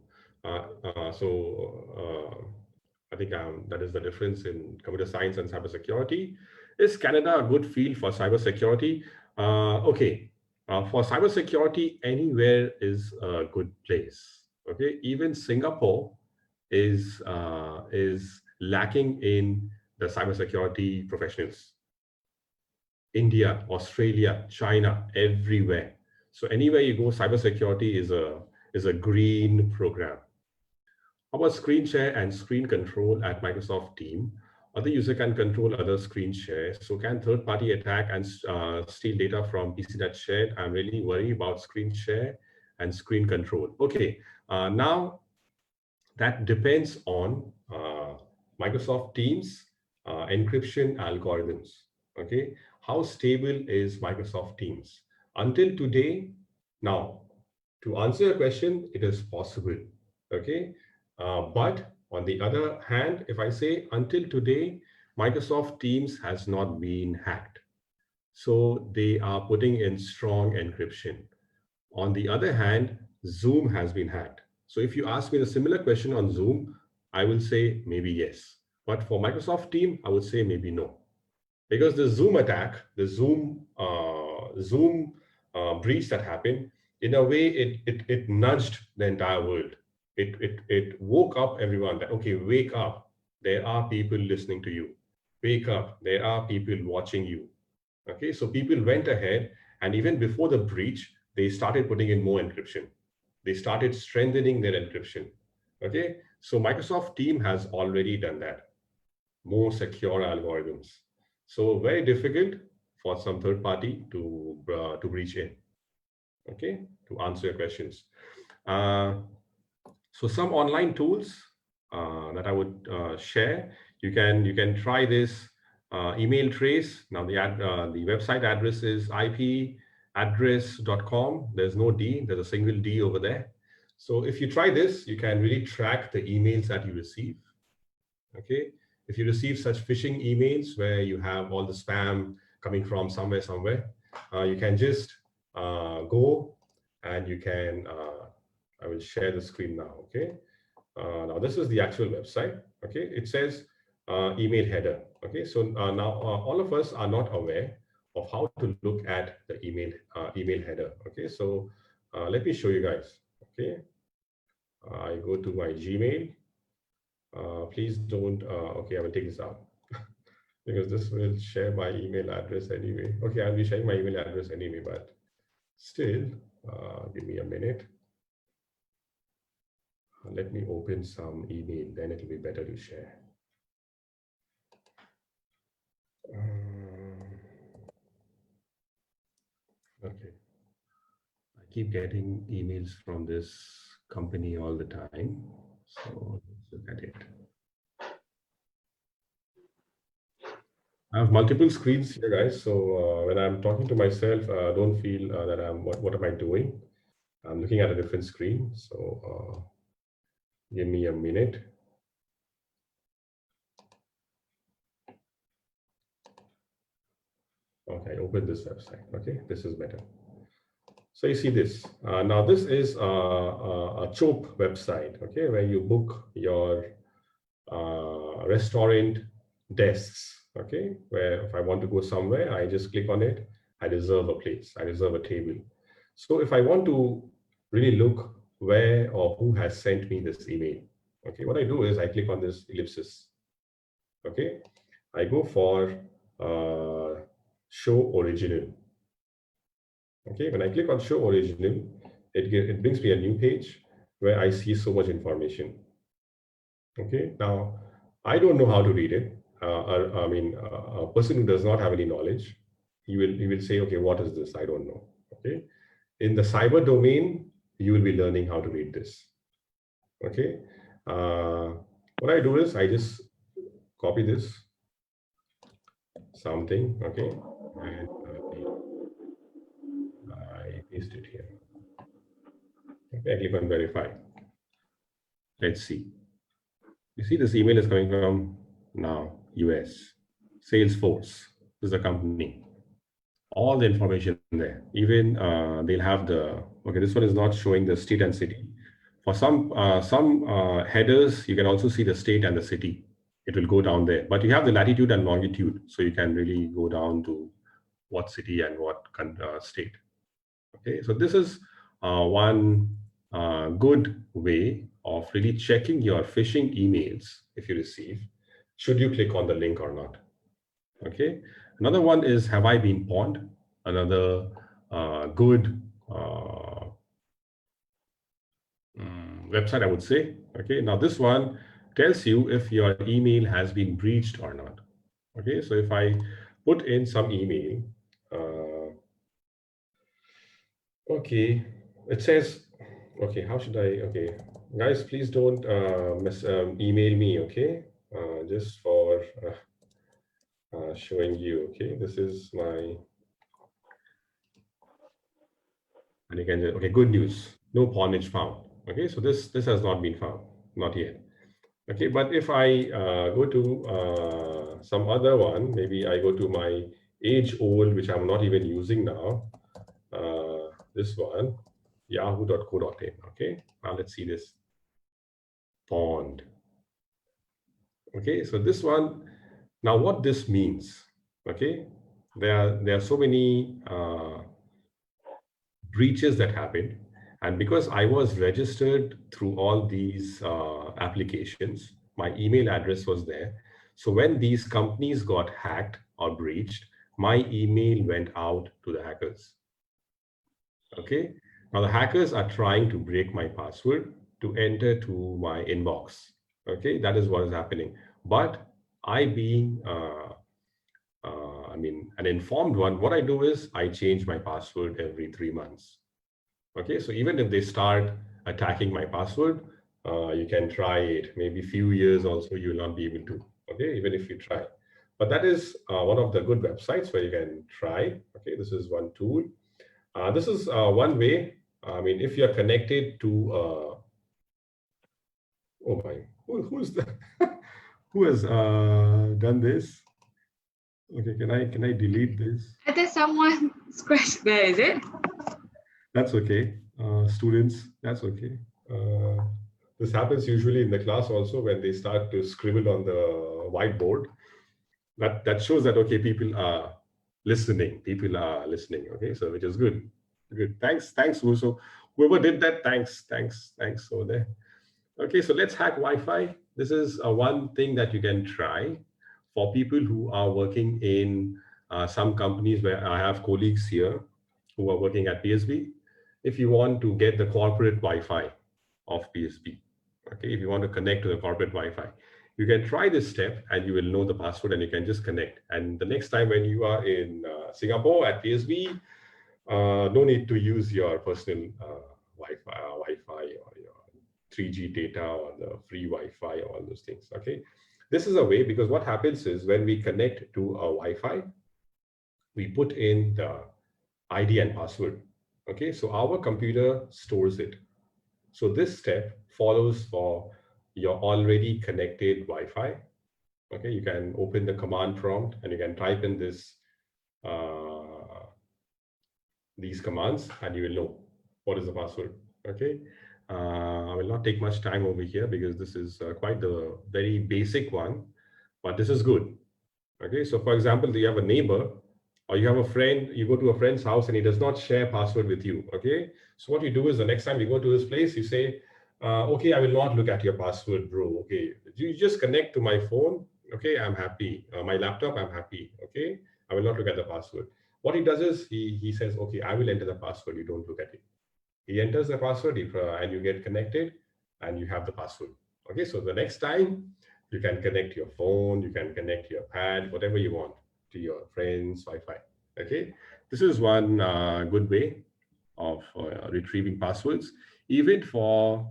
I think that is the difference in computer science and cybersecurity. Is Canada a good field for cybersecurity? Okay, for cybersecurity, anywhere is a good place. Okay, even Singapore is lacking in the cybersecurity professionals. India, Australia, China, everywhere. So anywhere you go, cybersecurity is a green program. How about screen share and screen control at Microsoft Teams? Other user can control other screen share. So can third-party attack and steal data from PC that's shared? I'm really worried about screen share and screen control. Okay, now that depends on Microsoft Teams encryption algorithms. Okay, how stable is Microsoft Teams? Until today, now, to answer your question, it is possible. Okay, but on the other hand, if I say until today, Microsoft Teams has not been hacked. So they are putting in strong encryption. On the other hand, Zoom has been hacked. So if you ask me a similar question on Zoom, I will say maybe yes. But for Microsoft Teams, I would say maybe no. Because the Zoom attack, the Zoom breach that happened, in a way, it nudged the entire world. It woke up everyone that, okay, wake up. There are people listening to you. Wake up. There are people watching you. Okay, so people went ahead, and even before the breach, they started putting in more encryption. They started strengthening their encryption. Okay, so Microsoft Teams has already done that. More secure algorithms. So very difficult for some third party to breach in. Okay, to answer your questions. So some online tools that I would share. You can try this email trace. Now the website address is ipaddress.com. There's no D. There's a single D over there. So if you try this, you can really track the emails that you receive. Okay. If you receive such phishing emails where you have all the spam coming from somewhere, you can just go and you can, I will share the screen now, okay? Now this is the actual website, okay? It says email header, okay? So now all of us are not aware of how to look at the email header, okay? So let me show you guys, okay? I go to my Gmail. Please don't, okay, I will take this out because this will share my email address anyway. Okay, I'll be sharing my email address anyway, but still, give me a minute. Let me open some email, then it will be better to share. Okay. I keep getting emails from this company all the time. So let's look at it. I have multiple screens here, guys. So when I'm talking to myself, don't feel that what am I doing? I'm looking at a different screen. So give me a minute. Okay, open this website. Okay, this is better. So you see this. Now this is a CHOP website, okay, where you book your restaurant desks, okay, where if I want to go somewhere, I just click on it, I reserve a place, I reserve a table. So if I want to really look where or who has sent me this email, okay, what I do is I click on this ellipsis, okay, I go for show original. Okay, when I click on show original, it brings me a new page where I see so much information. Okay, now I don't know how to read it. I mean, a person who does not have any knowledge, he will say, okay, what is this? I don't know. Okay, in the cyber domain, you will be learning how to read this. Okay, what I do is I just copy this something. Okay, and I paste it here. Okay, I click on verify. Let's see. You see this email is coming from now US, Salesforce. This is a company. All the information there. Even they'll have the, okay, this one is not showing the state and city. For some headers, you can also see the state and the city. It will go down there. But you have the latitude and longitude. So you can really go down to what city and what state. Okay, so this is one good way of really checking your phishing emails if you receive, should you click on the link or not. Okay, another one is, have I been pawned? Another good website, I would say. Okay, now this one tells you if your email has been breached or not. Okay, so if I put in some email, okay, it says, okay, how should I, okay, guys, please don't email me, okay, just for showing you, okay, this is my, and you can just, okay, good news, no pawnage found. Okay, so this has not been found, not yet. Okay, but if I go to some other one, maybe I go to my age-old, which I'm not even using now, this one, yahoo.co.in. Okay, now let's see this. Pawned. Okay, so this one, now what this means, okay, there are so many breaches that happened, and because I was registered through all these applications, my email address was there. So when these companies got hacked or breached, my email went out to the hackers. Okay, now the hackers are trying to break my password to enter to my inbox. Okay, that is what is happening. But I being, I mean, an informed one, what I do is I change my password every 3 months. Okay, so even if they start attacking my password, you can try it. Maybe few years also you will not be able to. Okay, even if you try. But that is one of the good websites where you can try. Okay, this is one tool. This is one way. I mean, if you're connected to, oh my, who's that? Who has done this? Okay, can I delete this? I think someone scratched there, is it? That's okay. Students, that's okay. This happens usually in the class also when they start to scribble on the whiteboard. That shows that, okay, people are listening. People are listening, okay? So which is good. Good. Thanks, Uso. Whoever did that, thanks over there. Okay, so let's hack Wi-Fi. This is one thing that you can try for people who are working in some companies where I have colleagues here who are working at PSB. If you want to get the corporate Wi-Fi of PSB, okay, if you want to connect to the corporate Wi-Fi, you can try this step and you will know the password and you can just connect. And the next time when you are in Singapore at PSB, no need to use your personal Wi-Fi or your 3G data or the free Wi-Fi or all those things, okay? This is a way, because what happens is when we connect to a Wi-Fi, we put in the ID and password, okay? So our computer stores it. So this step follows for your already connected Wi-Fi, okay? You can open the command prompt and you can type in these commands and you will know what is the password, okay? I will not take much time over here because this is quite the very basic one, but this is good. Okay, so for example, you have a neighbor or you have a friend, you go to a friend's house and he does not share password with you. Okay, so what you do is the next time you go to his place, you say, okay, I will not look at your password, bro. Okay, you just connect to my phone. Okay, I'm happy. My laptop, I'm happy. Okay, I will not look at the password. What he does is he says, okay, I will enter the password. You don't look at it. He enters the password and you get connected and you have the password. Okay, so the next time you can connect your phone, you can connect your pad, whatever you want to your friends' Wi-Fi. Okay, this is one good way of retrieving passwords. Even for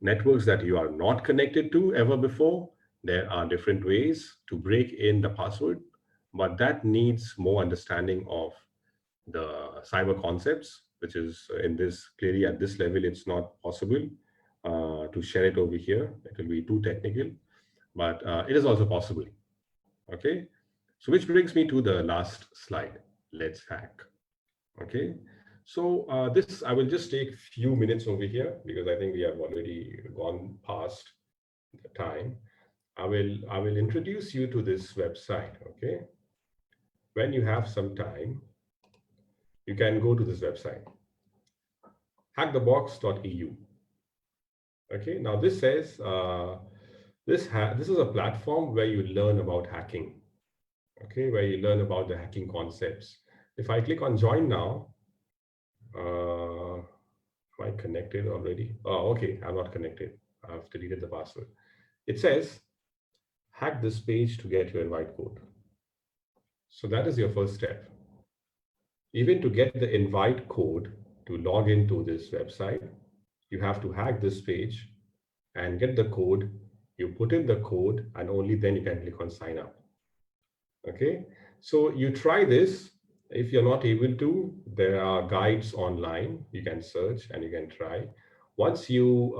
networks that you are not connected to ever before, there are different ways to break in the password, but that needs more understanding of the cyber concepts, which is in this clearly at this level, it's not possible to share it over here. It will be too technical, but it is also possible. Okay, so which brings me to the last slide. Let's hack. Okay, so this I will just take a few minutes over here because I think we have already gone past the time. I will introduce you to this website. Okay, when you have some time, you can go to this website, hackthebox.eu. Okay, now this says this is a platform where you learn about hacking. Okay, where you learn about the hacking concepts. If I click on join now, am I connected already? Oh, okay, I'm not connected. I've deleted the password. It says hack this page to get your invite code. So that is your first step. Even to get the invite code to log into this website, you have to hack this page and get the code. You put in the code and only then you can click on sign up. Okay, so you try this. If you're not able to, there are guides online. You can search and you can try. Once you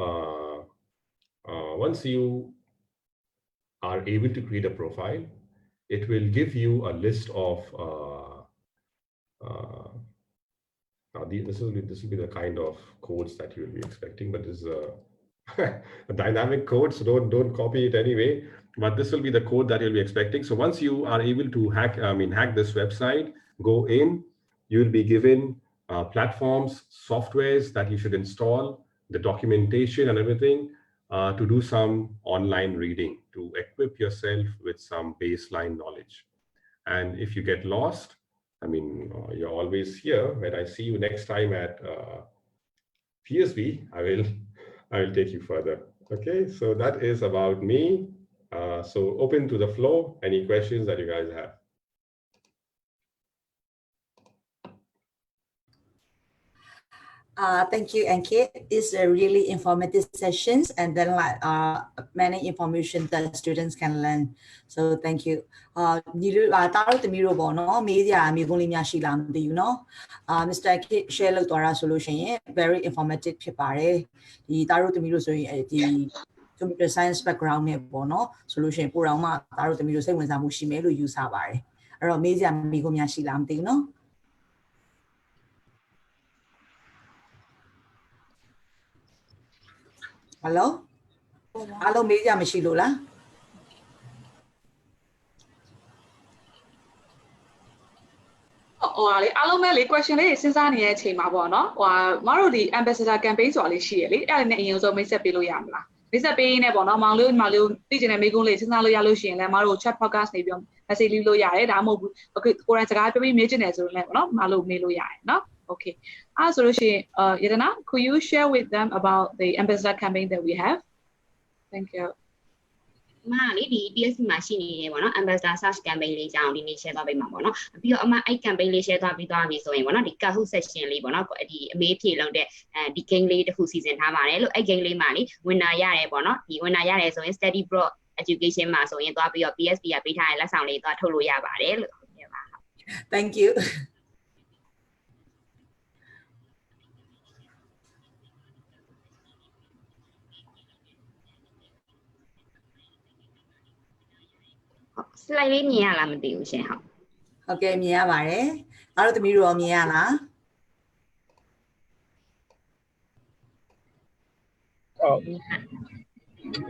are able to create a profile, it will give you a list of now this will be the kind of codes that you will be expecting, but this is a dynamic code, so don't copy it anyway. But this will be the code that you'll be expecting. So once you are able to hack this website, go in, you will be given platforms, softwares that you should install, the documentation and everything to do some online reading, to equip yourself with some baseline knowledge. And if you get lost, you're always here. When I see you next time at PSB, I will take you further. Okay, so that is about me. So open to the floor. Any questions that you guys have? Thank you, Ankit. It's a really informative sessions, and then many information that students can learn. So thank you. Mr. Ankit share လုပ်သွားတာဆိုလို့ရှိရင် very informative ဖြစ်ပါတယ်ဒီတာတို့သမီးတို့ဆိုရင်ဒီ computer science background နဲ့ပေါ့နော်ဆိုလို့ရှိရင်ပို့တော့မှတာတို့သမီးတို့စိတ်ဝင်စားမှုရှိမယ်လို့ယူဆပါတယ်အဲ့တော့မေးစရာမိကုန်များရှိလားမသိဘူးနော် Hello အားလုံးမေးကြမရှိလို့လား လေအားလုံးပဲလေ question လေးစဉ်းစားနေတဲ့အချိန်မှာပေါ့နော်မတို့ဒီ ambassador campaign ဆိုတာလေးရှိရလေအဲ့ဒါနဲ့အရင်ဆုံးမိတ်ဆက်ပေးလို့ရမလားမိတ်ဆက်ပေးနေပေါ့နော်မောင်လေးသိချင်တဲ့မိကုန်းလေးစဉ်းစားလို့ရလို့ရှိရင်လည်းမတို့ chat podcast နေပြီး message လေးလို့ရတယ်ဒါမှမဟုတ်ဘူးကိုယ်တိုင်စကားပြောပြီးမေးချင်တယ်ဆိုရင်လည်းပေါ့နော်မလို့မေးလို့ရတယ်နော် okay အဲ့ဆိုလို့ရှိရင်Yadana could you share with them about the ambassador campaign that we have thank you လေဒီ PSB မှာရှိနေတယ်ပေါ့နော် ambassador search campaign လေးကြောင်းဒီနေ့ share သွားပေးမှာပေါ့နော်ပြီးတော့အဲ့ campaign လေး share သွားပြီးဆိုရင်ပေါ့နော်ဒီ Kahoot section လေးပေါ့နော်ဒီအမေးဖြေလုပ်တဲ့ဒီ game လေးတစ်ခုစီစဉ်ထားပါတယ်လို့အဲ့ game လေးမှာလေ winner ရတယ်ပေါ့နော်ဒီ winner ရတယ်ဆိုရင် study pro education မှာဆိုရင်သွားပြီးတော့ PSB ကပေးထားတဲ့လက်ဆောင်လေးသွားထုတ်လို့ရပါတယ်လို့ဟုတ်ကဲ့ပါ Thank you slide လေးမြင်ရလားမသိဘူးရှင်ဟုတ် ဟုတ်ကဲ့မြင်ရပါတယ်အားတို့သမီးတို့ရောမြင်ရလား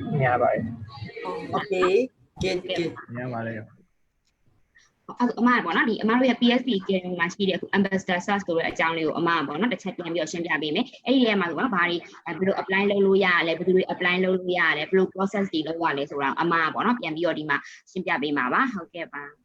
မြင်ရပါတယ် Okay good မြင်ရပါတယ် အမပေါ့နော်ဒီအမတို့ရဲ့ PSB game မှာရှိတဲ့အခု ambassador search ဆိုတဲ့အကြောင်းလေးကိုအမပေါ့နော်တစ်ချက်ပြန်ပြီးရှင်းပြပေးမယ်အဲ့ဒီထဲမှာဆိုတော့ဘာတွေဘယ်လို apply လုပ်လို့ရလဲဘယ်သူတွေ apply လုပ်လို့ရလဲဘယ်လို process တွေလုပ်ရလဲဆိုတာအမပေါ့နော်ပြန်ပြီးတော့ဒီမှာရှင်းပြပေးမှာပါဟုတ်ကဲ့ပါ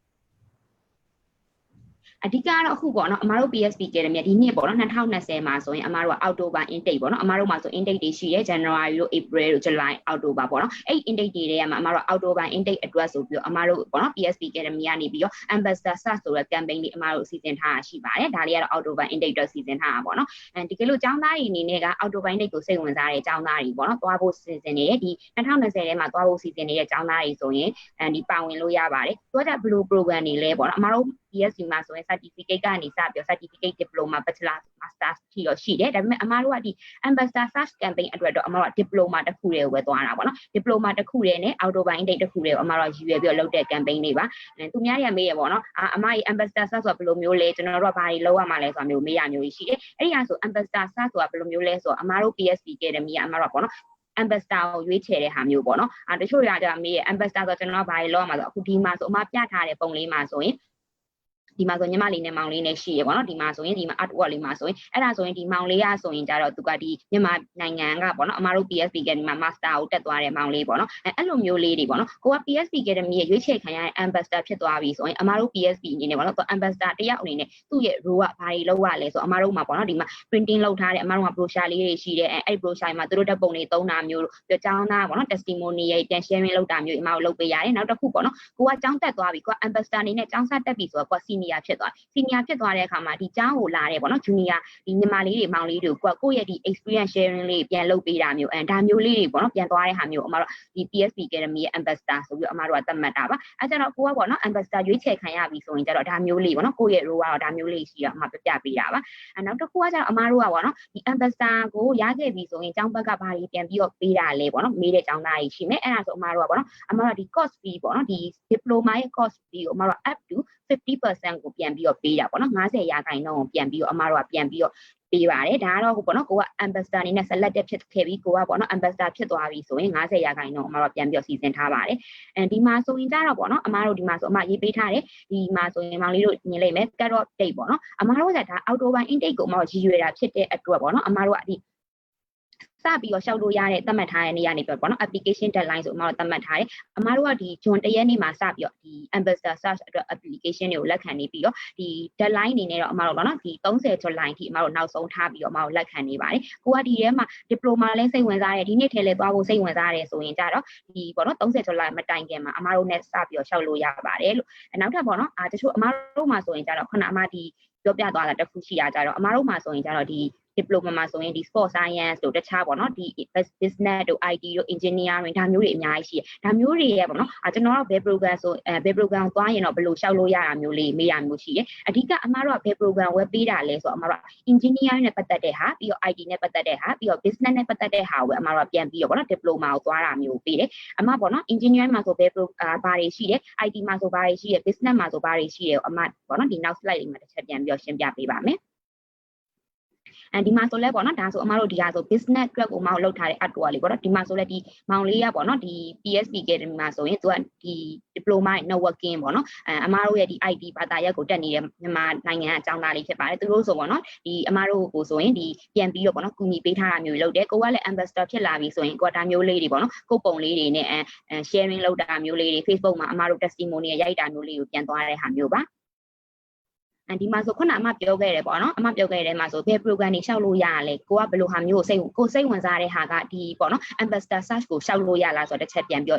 အဓိကတော့အခုပေါ့နော်အမတို့ PSB ကျတဲ့မြဒီနှစ်ပေါ့နော်2020မှာဆိုရင်အမတို့က October intake ပေါ့နော်အမတို့မှာဆို intake တွေရှိတယ် January တို့ April တို့ July October ပေါ့နော်အဲ့ intake တွေထဲမှာအမတို့ October intake အတွက်ဆိုပြီးတော့အမတို့ပေါ့နော် PSB ကျတဲ့မြကနေပြီးတော့ ambassador search ဆိုတဲ့ campaign လေးအမတို့စီစဉ်ထားတာရှိပါတယ်ဒါလေးကတော့ October intake အတွက်စီစဉ်ထားတာပေါ့နော်ဒီကလေးကျောင်းသားတွေအနေနဲ့က October intake ကိုစိတ်ဝင်စားတဲ့ကျောင်းသားတွေပေါ့နော်သွားဖို့စီစဉ်နေတယ်ဒီ2020ထဲမှာသွားဖို့စီစဉ်နေတဲ့ကျောင်းသားတွေဆိုရင်ဒီပါဝင်လို့ရပါတယ်သူကဘယ်လို program တွေလဲပေါ့နော်အမတို့ PSB မှာဆိုရင် certificate ကနေစပြီး certificate diploma bachelor masters ထိတော့ရှိတယ်ဒါပေမဲ့အမတို့ကဒီ ambassador search campaign အတွက်တော့အမတို့က diploma တစ်ခုတည်းကိုပဲသွားတာပေါ့နော် diploma တစ်ခုတည်းနဲ့ October intake တစ်ခုတည်းကိုအမတို့ကရည်ရွယ်ပြီးလုပ်တဲ့ campaign လေးပါသူများတွေကမေးရပေါ့နော်အမကြီး ambassador search ဆိုတာဘယ်လိုမျိုးလဲကျွန်တော်တို့ကဘာတွေလုပ်ရမှာလဲဆိုတာမျိုးမေးရမျိုးရှိတယ်အဲ့ဒီကဆို ambassador search ဆိုတာဘယ်လိုမျိုးလဲဆိုတော့အမတို့ PSB Academy ကအမတို့ကပေါ့နော် ambassador ကိုရွေးချယ်တဲ့ဟာမျိုးပေါ့နော်တချို့ရကြမေးရ ambassador ဆိုကျွန်တော်ဘာတွေလုပ်ရမှာဆိုအခုဒီမှာဆိုအမပြထားတဲ့ပုံလေးမှာဆိုရင်ဒီမှာဆိုညီမလေးနဲ့မောင်လေးနဲ့ရှိရပေါ့နော်ဒီမှာဆိုရင်ဒီမှာ artwork လေးမှာဆိုရင်အဲ့ဒါဆိုရင်ဒီမောင်လေးကဆိုရင်ကြတော့သူကဒီမြန်မာနိုင်ငံကပေါ့နော်အမတို့ PSB Academy မှာ master ကိုတက်သွားတဲ့မောင်လေးပေါ့နော်အဲ့လိုမျိုးလေးတွေပေါ့နော်ကိုက PSB Academy ရဲ့ရွေးချယ်ခံရတဲ့ ambassador ဖြစ်သွားပြီဆိုရင်အမတို့ PSB အနေနဲ့ပေါ့နော်သူ ambassador တယောက်အနေနဲ့သူ့ရဲ့ role ကဘာတွေလုပ်ရလဲဆိုအမတို့မှာပေါ့နော်ဒီမှာ printing လုပ်ထားတဲ့အမတို့က brochure လေးတွေရှိတယ်အဲ့ brochure မှာသူတို့တက်ပုံတွေသုံးတာမျိုးပြောကျောင်းသားပေါ့နော် testimony ရဲ့ပြန် sharing လုပ်တာမျိုးအမတို့လုပ်ပေးရတယ်နောက်တစ်ခုပေါ့နော်ကိုကကျောင်းတက်သွားပြီကိုက ambassador အနေနဲ့ကျောင်းစတက်ပြီဆိုတော့ကိုက senior ဖြစ်သွားsenior ဖြစ်သွားတဲ့အခါမှာဒီကျောင်းကိုလာတယ်ပေါ့နော် junior ဒီညီမလေးတွေမောင်လေးတွေကိုယ့်ရဲ့ဒီ experience sharing လေးပြန်လုပ်ပေးတာမျိုးဒါမျိုးလေးတွေပေါ့နော်ပြန်သွားတဲ့ဟာမျိုးအမတို့ဒီ PSB Academy ရဲ့ ambassador ဆိုပြီးအမတို့ကသတ်မှတ်တာပါအဲကြတော့ကိုကပေါ့နော် ambassador ရွေးချယ်ခံရပြီဆိုရင်ကြတော့ဒါမျိုးလေးပေါ့နော်ကိုယ့်ရဲ့ role ကတော့ဒါမျိုးလေးရှိတော့အမပြပြပေးတာပါနောက်တစ်ခုကကြတော့အမတို့ကပေါ့နော်ဒီ ambassador ကိုရခဲ့ပြီဆိုရင်ကျောင်းဘက်ကဘာတွေပြန်ပြီးတော့ပေးတာလဲပေါ့နော်မေးတဲ့ကျောင်းသားတွေရှိမယ်အဲ့ဒါဆိုအမတို့ကပေါ့နော်အမတို့ဒီ course fee ပေါ့နော်ဒီ diploma ရဲ့ course fee ကိုအမတို့ up to 50% ကိုပြန်ပြီးတော့ပေးတာပေါ့နော်50%ကိုပြန်ပြီးတော့အမတို့ကပြန်ပြီးတော့ပေးပါတယ်ဒါကတော့ပေါ့နော်ကိုက ambassador အနေနဲ့ selected ဖြစ်ခဲ့ပြီးကိုကပေါ့နော် ambassador ဖြစ်သွားပြီဆိုရင်50%အမတို့ပြန်ပြီးတော့စီစဉ်ထားပါတယ်ဒီမှာဆိုရင်ကြတော့ပေါ့နော်အမတို့ဒီမှာဆိုအမရေးပေးထားတယ်ဒီမှာဆိုရင်မောင်လေးတို့မြင်လိုက်မယ် cut off date ပေါ့နော်အမတို့ကဒါ October intake ကိုအမတို့ရည်ရွယ်တာဖြစ်တဲ့အတွက်ပေါ့နော်အမတို့ကဒီစပြီးတော့ရှောက်လို့ရတဲ့သတ်မှတ်ထားတဲ့နေ့ကနေပြီးတော့နော် application deadline ဆိုအမတို့သတ်မှတ်ထားတယ်အမတို့ကဒီဂျွန်1ရက်နေ့မှာစပြီးတော့ဒီ ambassador search အတွက် application တွေကိုလက်ခံနေပြီးတော့ဒီ deadline အနေနဲ့တော့အမတို့နော်ဒီ30 July ထိအမတို့နောက်ဆုံးထားပြီးတော့အမတို့လက်ခံနေပါတယ်ကိုကဒီထဲမှာ diploma လဲစိတ်ဝင်စားတယ်ဒီနေ့ထဲလဲသွားဖို့စိတ်ဝင်စားတယ်ဆိုရင်ကြတော့ဒီပေါ့နော်30 July မတိုင်ခင်မှာအမတို့နဲ့စပြီးတော့ရှောက်လို့ရပါတယ်လို့နောက်ထပ်ပေါ့နော်တချို့အမတို့မှာဆိုရင်ကြတော့ခုနအမဒီပြောပြသွားတာတစ်ခုရှိတာကြတော့အမတို့မှာဆိုရင်ကြတော့ဒီ diploma မှာဆိုရင်ဒီ sport science တို့တခြားပေါ့နော်ဒီ business တို့ IT တို့ engineering ဒါမျိုးတွေအများကြီးရှိတယ်ဒါမျိုးတွေရဲ့ပေါ့နော်ကျွန်တော်တို့ဘယ် program ဆိုဘယ် program သွားရင်တော့ဘယ်လိုရှောက်လို့ရတာမျိုးလေးမေးရမျိုးရှိတယ်အဓိကအမတို့ကဘယ် program ဝယ်ပေးတာလဲဆိုတော့အမတို့ engineering နဲ့ပတ်သက်တဲ့ဟာပြီးတော့ IT နဲ့ပတ်သက်တဲ့ဟာပြီးတော့ business နဲ့ပတ်သက်တဲ့ဟာကိုအမတို့ကပြန်ပြီးတော့ပေါ့နော် diploma ကိုသွားတာမျိုးပေးတယ်အမပေါ့နော် engineering မှာဆိုဘယ်ဘာတွေရှိတယ် IT မှာဆိုဘာတွေရှိတယ် business မှာဆိုဘာတွေရှိတယ်အမပေါ့နော်ဒီနောက် slide လေးမှာတစ်ချက်ပြန်ပြီးတော့ရှင်းပြပေးပါမယ် and ဒီမှာဆိုလဲပေါ့နော်ဒါဆိုအမတို့ဒီဟာဆို business အတွက်ကိုအမတို့လောက်ထားတဲ့ art လေးပေါ့နော်ဒီမှာဆိုလဲဒီမောင်လေးကပေါ့နော်ဒီ PSB Academy မှာဆိုရင်သူကဒီ diploma networking ပေါ့နော်အမတို့ရဲ့ဒီ IT ဘာသာရပ်ကိုတက်နေတဲ့မြန်မာနိုင်ငံအကြောင်းသားလေးဖြစ်ပါတယ်သူတို့ဆိုပေါ့နော်ဒီအမတို့ကိုဆိုရင်ဒီပြန်ပြီးတော့ပေါ့နော်ကူညီပေးထားတာမျိုးလုပ်တယ်ကိုကလည်း ambassador ဖြစ်လာပြီဆိုရင်ကိုကဒါမျိုးလေးတွေပေါ့နော်ကိုပုံလေးတွေနဲ့ sharing လုပ်တာမျိုးလေးတွေ Facebook မှာအမတို့ testimony ရိုက်တာမျိုးလေးကိုပြန်သွားတဲ့ဟာမျိုးပါဒီမှာဆိုခုနအမပြောခဲ့တယ်ပေါ့နော်အမပြောခဲ့တယ်မှာဆိုဘယ် program တွေရှောက်လို့ရရလဲကိုကဘယ်လိုဟာမျိုးကိုစိတ်ဝင်စားတဲ့ဟာကဒီပေါ့နော် ambassador search ကိုရှောက်လို့ရလားဆိုတော့တစ်ချက်ပြန်ပြေ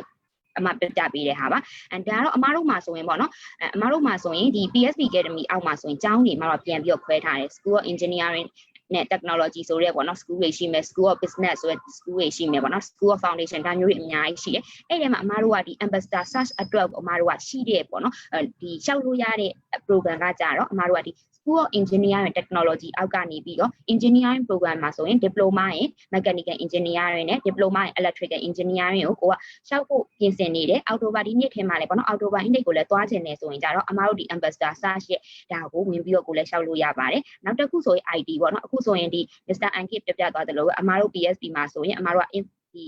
ာအမပြပြပေးတဲ့ဟာပါဒါကတော့အမတို့မှာဆိုရင်ပေါ့နော်အမတို့မှာဆိုရင်ဒီ PSB Academy အောက်မှာဆိုရင်ကျောင်းတွေမှာတော့ပြန်ပြီးတော့ခွဲထားတယ် School of Engineering နဲ့ technology ဆိုရဲပေါ့နော် school တွေရှိမယ် school of business ဆိုရဲ school တွေရှိမယ်ပေါ့နော် school of foundation ဒါမျိုးတွေအများကြီးရှိတယ်အဲ့ဒီမှာအမတို့ကဒီ ambassador search အတွက်အမတို့ကရှိတယ်ပေါ့နော်ဒီရှောက်လို့ရတဲ့ program ကကြတော့အမတို့ကဒီ School of Engineering and Technology အောက်ကနေပြီးတော့ Engineering program မှာဆိုရင် Diploma in Mechanical Engineering နဲ့ Diploma in Electrical Engineering ကိုရှောက်ဖို့ပြင်ဆင်နေတယ်အောက်တိုဘာဒီနှစ်ထဲမှာလည်းပေါ့နော်အောက်တိုဘာ intake ကိုလည်းတွားချင်နေဆိုရင်ကြတော့အမတို့ဒီ ambassador search ရဲ့ဒါကိုဝင်ပြီးတော့ကိုလည်းရှောက်လို့ရပါတယ်နောက်တစ်ခုဆိုရင် ID ပေါ့နော်အခုဆိုရင်ဒီ Mr. Ankit ပြပြသွားသလိုအမတို့ PSB မှာဆိုရင်အမတို့ကဒီ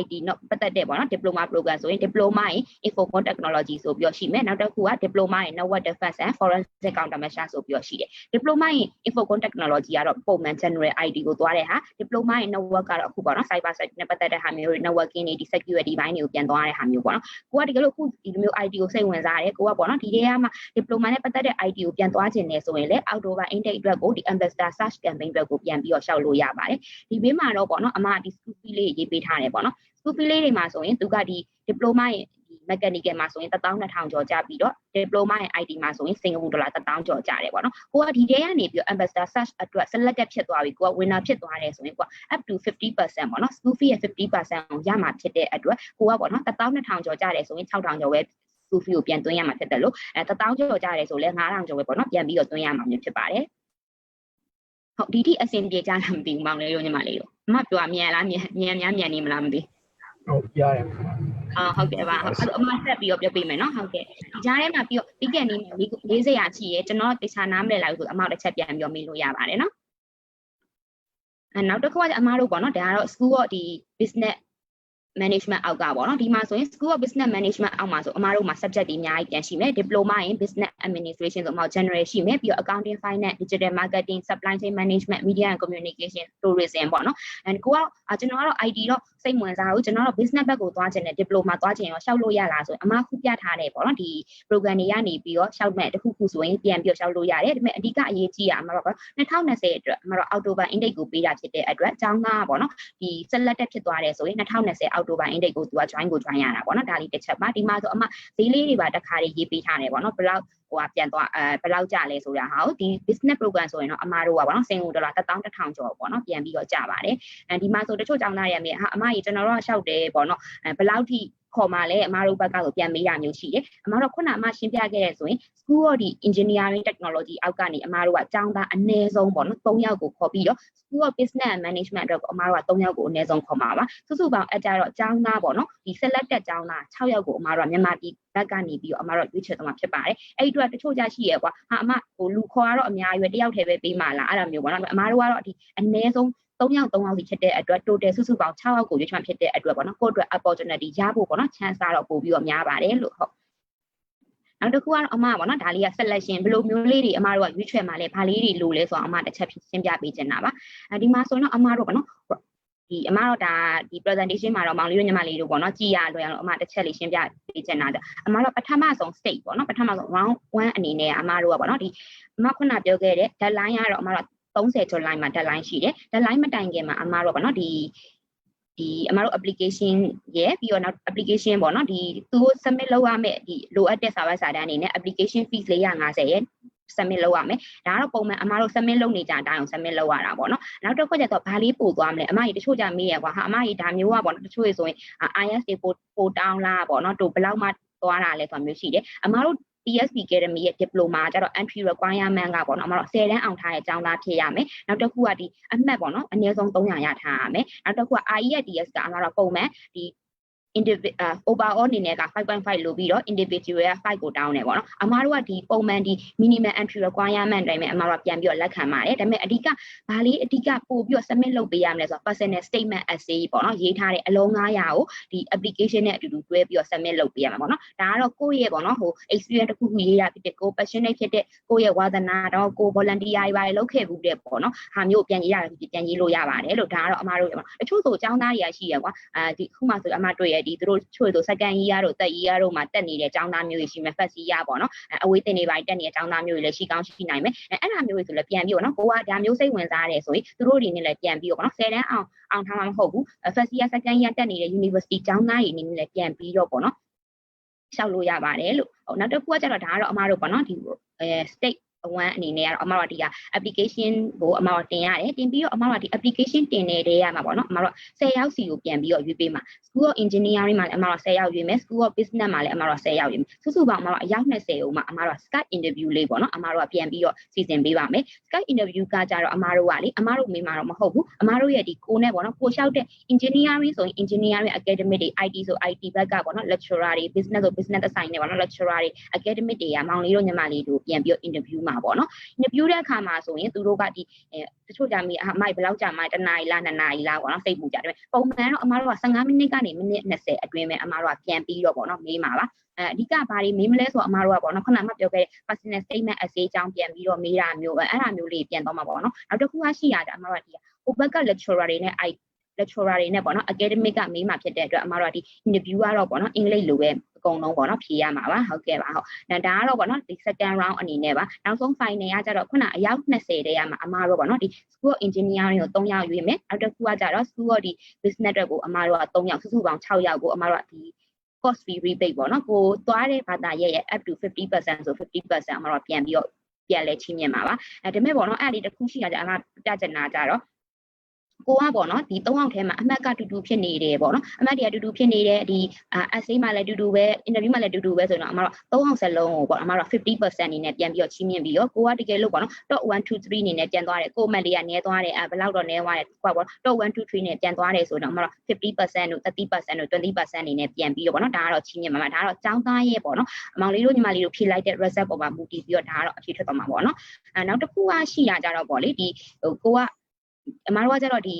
ID နော်ပတ်သက်တဲ့ပေါ့နော် diploma program ဆိုရင် diploma in infocom technology ဆိုပြီးတော့ရှိမယ်နောက်တစ်ခုက diploma in network defense and forensic countermeasure ဆိုပြီးတော့ရှိတယ် diploma in infocom technology ကတော့ပုံမှန် general ID ကိုသွားတဲ့ဟာ diploma in network ကတော့အခုပေါ့နော် cyber security နဲ့ပတ်သက်တဲ့ဟာမျိုးတွေ networking တွေဒီ security ဘိုင်းတွေကိုပြန်သွားတဲ့ဟာမျိုးပေါ့နော်ကိုကဒီလိုအခုဒီလိုမျိုး ID ကိုစိတ်ဝင်စားတယ်ကိုကပေါ့နော်ဒီထဲမှာ diploma နဲ့ပတ်သက်တဲ့ ID ကိုပြန်သွားခြင်းနေဆိုရင်လည်း October intake အတွက်ကိုဒီ ambassador search campaign အတွက်ကိုပြန်ပြီးတော့ရှောက်လို့ရပါတယ်ဒီဘေးမှာတော့ပေါ့နော်အမဒီ school fee လေးရေးပေးထားတယ်ပေါ့နော်school fee လေးတွေမှာဆိုရင်သူကဒီ diploma ရဲ့ mechanical မှာဆိုရင် 12,000 ကျော်ကျပြီးတော့ diploma ရဲ့ IT မှာဆိုရင်စင်ကာပူဒေါ်လာ 1000 ကျော်ကျတယ်ပေါ့နော်ကိုကဒီထဲကနေပြီးတော့ ambassador search အတွက် selected ဖြစ်သွားပြီကိုက winner ဖြစ်သွားတယ်ဆိုရင်ကိုက up to 50% ပေါ့နော် school fee ရဲ့ 50% ကိုရမှာဖြစ်တဲ့အတွက်ကိုကပေါ့နော် 12,000 ကျော်ကျတယ်ဆိုရင် 6,000 ကျော်ပဲ school fee ကိုပြန်သွင်းရမှာဖြစ်တယ်လို့1000 ကျော်ကျတယ်ဆိုလဲ 9,000 ကျော်ပဲပေါ့နော်ပြန်ပြီးတော့သွင်းရမှာမျိုးဖြစ်ပါတယ်ဟုတ်ဒီထိအဆင်ပြေကြလားမသိဘူးမောင်လေးတို့ညီမလေးတို့အမပြောမြန်လားမြန်နေမလားမသိဟုတ်ရတယ်ဟုတ်ကဲ့ပါအဲ့အမဆက်ပြီးတော့ပြောပေးမယ်နော်ဟုတ်ကဲ့ဒီကြားထဲမှာပြီးတော့ပြီးခဲ့နေမှာ40ရာရှိရဲကျွန်တော်တခြားနားမလဲလာဘူးဆိုအမတစ်ချက်ပြန်ပြောမိလို့ရပါတယ်နော်နောက်တစ်ခုကအမတို့ပေါ့နော်ဒါကတော့ school of ဒီ business management အောက်ကပေါ့နော်ဒီမှာဆိုရင် school of business management အောက်မှာဆိုအမတို့မှာ subject တွေအများကြီးပြန်ရှိမယ် diploma in business administration ဆိုအမတို့ general ရှိမယ်ပြီးတော့ accounting finance digital marketing supply chain management media and communication tourism ပေါ့နော်ကိုကကျွန်တော်ကတော့ ID တော့စိတ်ဝင်စားဘူးကျွန်တော်တော့ business ဘက်ကိုသွားချင်တယ် diploma သွားချင်ရောရှောက်လို့ရလားဆိုအမခုပြထားတယ်ပေါ့နော်ဒီ program တွေကနေပြီးတော့ရှောက်မဲ့တစ်ခုခုဆိုရင်ပြန်ပြီးတော့ရှောက်လို့ရတယ်ဒါပေမဲ့အဓိကအရေးကြီးတာအမတို့2020အတွက်အမတို့ October intake ကိုပေးတာဖြစ်တဲ့အတွက်အကြောင်းကပေါ့နော်ဒီ selected ဖြစ်သွားတယ်ဆိုရင်2020 October intake ကိုသူက join ရတာပေါ့နော်ဒါလေးတစ်ချက်ပါဒီမှာဆိုအမဈေးလေးတွေပါတစ်ခါလေးရေးပေးထားတယ်ပေါ့နော်ဘယ်လောက်ဟိုပြန်သွားဘယ်လောက်ကြလဲဆိုတာဟာဒီ business program ဆိုရင်တော့အမတို့ကပေါ့နော်စင်ကိုဒေါ်လာ 11,000 ကျော်ပေါ့နော်ပြန်ပြီးတော့ကြပါတယ်ဒီမှာဆိုတချို့ကျောင်းသားတွေအမေဟာအမကြီးကျွန်တော်တို့ကရှောက်တယ်ပေါ့နော်ဘယ်လောက်ထိခေါ်มาလဲအမတို့ဘက်ကဆိုပြန်မေးတာမျိုးရှိတယ်အမတို့ခုနအမရှင်းပြခဲ့တဲ့ဆိုရင် School of the Engineering Technology အောက်ကနေအမတို့ကကျောင်းသားအနည်းဆုံးပေါ့နော်3ယောက်ကိုခေါ်ပြီးတော့ School of Business and Management အတွက်အမတို့က3ယောက်ကိုအနည်းဆုံးခေါ်မှာပါစုစုပေါင်းအကြတော့ကျောင်းသားပေါ့နော်ဒီ selected ကျောင်းသား6ယောက်ကိုအမတို့ကမြန်မာပြည်ဘက်ကနေပြီးတော့အမတို့ရွေးချယ်သွားမှာဖြစ်ပါတယ်အဲ့ဒီအတွက်တချို့ကြရှိရဲကွာဟာအမဟိုလူခေါ်ရတော့အများကြီးပဲတယောက်တည်းပဲပေးမှလားအဲ့ဒါမျိုးပေါ့နော်အမတို့ကတော့ဒီအနည်းဆုံး3ယောက်စီဖြစ်တဲ့အတွက် total စုစုပေါင်း6ယောက်ကိုရွေးချယ်ဖြစ်တဲ့အတွက်ပေါ့နော်ကိုယ့်အတွက် opportunity ရဖို့ပေါ့နော် chance တော့ပို့ပြီးတော့များပါတယ်လို့ဟုတ်နောက်တစ်ခုကတော့အမပေါ့နော်ဒါလေးက selection ဘယ်လိုမျိုးလေးတွေအမတို့ကရွေးချယ်မှာလဲဘာလေးတွေလိုလဲဆိုတော့အမတစ်ချက်ရှင်းပြပေးချင်တာပါဒီမှာဆိုတော့အမတို့ပေါ့နော်ဒီအမတို့ဒါဒီ presentation မှာတော့မောင်လေးတို့ညီမလေးတို့ပေါ့နော်ကြည်ရလွယ်အောင်အမတစ်ချက်လေးရှင်းပြပေးချင်တာအမတို့ပထမဆုံး state ပေါ့နော်ပထမဆုံး round 1အနေနဲ့အမတို့ကပေါ့နော်ဒီအမခုနပြောခဲ့တဲ့ deadline ကတော့အမတို့30 July မှာ deadline ရှိတယ် deadline မတိုင်ခင်မှာအမတို့ပေါ့နော်ဒီအမတို့ application ရဲ့ပြီးတော့နောက် application ပေါ့နော်ဒီသူကို submit လုပ်ရမယ်ဒီလိုအပ်တဲ့စာရွက်စာတမ်းအနေနဲ့ application fees 450ရဲ့ submit လုပ်ရမယ်ဒါကတော့ပုံမှန်အမတို့ submit လုပ်နေကြအတိုင်းအောင် submit လုပ်ရတာပေါ့နော်နောက်တစ်ခုကျတော့ဘာလေးပို့သွားမလဲအမကြီးတချို့ကြမေးရကွာဟာအမကြီးဒါမျိုးကပေါ့နော်တချို့ဆိုရင် IS တွေပို့တောင်းလားပေါ့နော်တို့ဘယ်လောက်မှသွားတာလဲဆိုတာမျိုးရှိတယ်အမတို့ PSB Academy ရဲ့ diploma ကျတော့ entry requirement ကပေါ့နော်အမတို့10တန်းအောင်ထားတဲ့ကျောင်းသားဖြစ်ရမယ်နောက်တစ်ခုကဒီအမှတ်ပေါ့နော်အနည်းဆုံး300ရထားရမယ်နောက်တစ်ခုက IELTS ကအမတို့ပုံမှန်ဒီ overall အနေနဲ့က 5.5 လို့ပြီးတော့ individual က 5 ကိုတောင်းတယ်ပေါ့နော်အမားတို့ကဒီပုံမှန်ဒီ minimum entry requirement တိုင်းပဲအမားတို့ပြန်ပြီးတော့လက်ခံပါတယ်ဒါပေမဲ့အဓိကဘာလေးအဓိကပို့ပြီးတော့ submit လုပ်ပေးရမလဲဆိုတော့ personal statement essay ပေါ့နော်ရေးထားတဲ့အလုံး900ကိုဒီ application နဲ့အတူတူတွဲပြီးတော့ submit လုပ်ပေးရမှာပေါ့နော်ဒါကတော့ကိုယ့်ရဲ့ပေါ့နော်ဟို experience တစ်ခုခုရေးရဖြစ်တဲ့ကို passionate ဖြစ်တဲ့ကိုယ့်ရဲ့ဝါသနာတော့ကို volunteer တွေလုပ်ခဲ့ဘူးတဲ့ပေါ့နော်ဟာမျိုးပြန်ရေးရပြန်ရေးလို့ရပါတယ်လို့ဒါကတော့အမားတို့တချို့ဆိုအကြောင်းသားတွေကရှိရကွာဒီခုမှဆိုအမားတွေ့ရဒီသူတို့ချို့ဆို second year တို့ third year တို့မှာတက်နေတဲ့အကြောင်းသားမျိုးတွေရှိမယ် first year ပေါ့နော်အဝေးတင်နေပါတက်နေတဲ့အကြောင်းသားမျိုးတွေလည်းရှိကောင်းရှိနိုင်မယ်အဲ့ဒါမျိုးတွေဆိုလည်းပြန်ပြီးတော့နော်ကိုကဒါမျိုးစိတ်ဝင်စားတယ်ဆိုရင်သူတို့တွေနဲ့လည်းပြန်ပြီးတော့ပေါ့နော်10တန်းအောင်ထားမှာမဟုတ်ဘူး first year second year တက်နေတဲ့ university ကျောင်းသားတွေအနေနဲ့လည်းပြန်ပြီးတော့ပေါ့နော်ရှောက်လို့ရပါတယ်လို့နောက်တစ်ခုကကျတော့ဒါကတော့အမားတို့ပေါ့နော်ဒီ state 1အနေနဲ့ကတော့အမတို့ဒီက application ကိုအမတို့တင်ရတယ်တင်ပြီးတော့အမတို့ဒီ application တင်နေတဲ့ရမှာပေါ့နော်အမတို့10ယောက်စီကိုပြန်ပြီးတော့ရွေးပေးမှာ School of Engineering မှာလည်းအမတို့10ယောက်ရွေးမယ် School of Business မှာလည်းအမတို့10ယောက်ရွေးမယ်စုစုပေါင်းအမတို့အယောက်20ကိုမှအမတို့ Skype interview လေးပေါ့နော်အမတို့ကပြန်ပြီးတော့စီစဉ်ပေးပါမယ် Skype interview ကကြတော့အမတို့ကလေအမတို့မေးမှာတော့မဟုတ်ဘူးအမတို့ရဲ့ဒီကိုနဲ့ပေါ့နော်ကိုလျှောက်တဲ့ engineering ဆိုရင် engineering academic တွေ IT ဆို IT ဘက်ကပေါ့နော် lecturer တွေ business ဆို business သက်ဆိုင်နေပေါ့နော် lecturer တွေ academic တွေကမောင်လေးတို့ညီမလေးတို့ပြန်ပြီးတော့ interview မှာပေါ့နော်interview တဲ့အခါမှာဆိုရင်သူတို့ကဒီတချို့ကြမေးအမိုက်ဘယ်လောက်ကြာမှ1နာရီလား2နာရီလားပေါ့နော်စိတ်ပူကြတယ်ပုံမှန်တော့အမတို့က15မိနစ်ကနေမိနစ်20အတွင်းပဲအမတို့ကပြန်ပြီးတော့ပေါ့နော်မေးမှာပါအဓိကဘာတွေမေးမလဲဆိုတော့အမတို့ကပေါ့နော်ခုနကမှပြောခဲ့တဲ့ personal statement essay အကြောင်းပြန်ပြီးတော့မေးတာမျိုးအဲ့ဒါမျိုးလေးပြန်တော့မှာပေါ့နော်နောက်တစ်ခုကရှိရတယ်အမတို့ကဒီဟိုဘက်က lecturer တွေနဲ့ lecturer တွေနဲ့ပေါ့နော် academic ကမေးမှာဖြစ်တဲ့အတွက်အမတို့ကဒီ interview ကတော့ပေါ့နော်အင်္ဂလိပ်လိုပဲအကုန်လုံးပေါ့နော်ဖြေရမှာပါဟုတ်ကဲ့ပါဟုတ်ဒါကတော့ပေါ့နော်ဒီ second round အနေနဲ့ပါနောက်ဆုံး final ကကြတော့ခုနအယောက်20တဲ့ရမှာအမတို့ပေါ့နော်ဒီ School of Engineering ကို3ယောက်ရွေးမယ်နောက်တစ်ခုကကြတော့ School of ဒီ Business တွေကိုအမတို့က3ယောက်စုစုပေါင်း6ယောက်ကိုအမတို့ကဒီ cost fee rebate ပေါ့နော်ကိုသွားတဲ့ဘာသာရဲ့ up to 50% ဆို 50% အမတို့ပြန်ပြီးတော့ပြန်လဲချင်းမြင်ပါပါဒါပေမဲ့ပေါ့နော်အဲ့ဒီတစ်ခုရှိရကြအမပြချင်တာကြတော့ကိုကပေါ့နော်ဒီ3ယောက်ထဲမှာအမှတ်ကတူတူဖြစ်နေတယ်ပေါ့နော်အမှတ်တွေကတူတူဖြစ်နေတဲ့ဒီ essay မှာလည်းတူတူပဲ interview မှာလည်းတူတူပဲဆိုတော့အမတို့3ယောက်စလုံးကိုပေါ့အမတို့ 50% အနေနဲ့ပြန်ပြီးတော့ချင်းမြင်ပြီးတော့ကိုကတကယ်လို့ပေါ့နော် top 1 2 3အနေနဲ့ပြန်သွားတယ်ကိုအမှတ်လေးကနည်းသွားတယ်ဘယ်လောက်တော့နည်းသွားတယ်ကိုကပေါ့ top 1 2 3နဲ့ပြန်သွားတယ်ဆိုတော့အမတို့ 50% တို့ 30% တို့ 20% အနေနဲ့ပြန်ပြီးတော့ပေါ့နော်ဒါကတော့ချင်းမြင်မှာဒါကတော့ចောင်းသားရဲ့ပေါ့နော်အမောင်လေးတို့ညီမလေးတို့ဖြေလိုက်တဲ့ result ပေါ်မှာမူတည်ပြီးတော့ဒါကတော့အဖြေထွက်သွားမှာပေါ့နော်နောက်တစ်ခုကရှိရကြတော့ပေါ့လေဒီကိုကအမတို့ကကြတော့ဒီ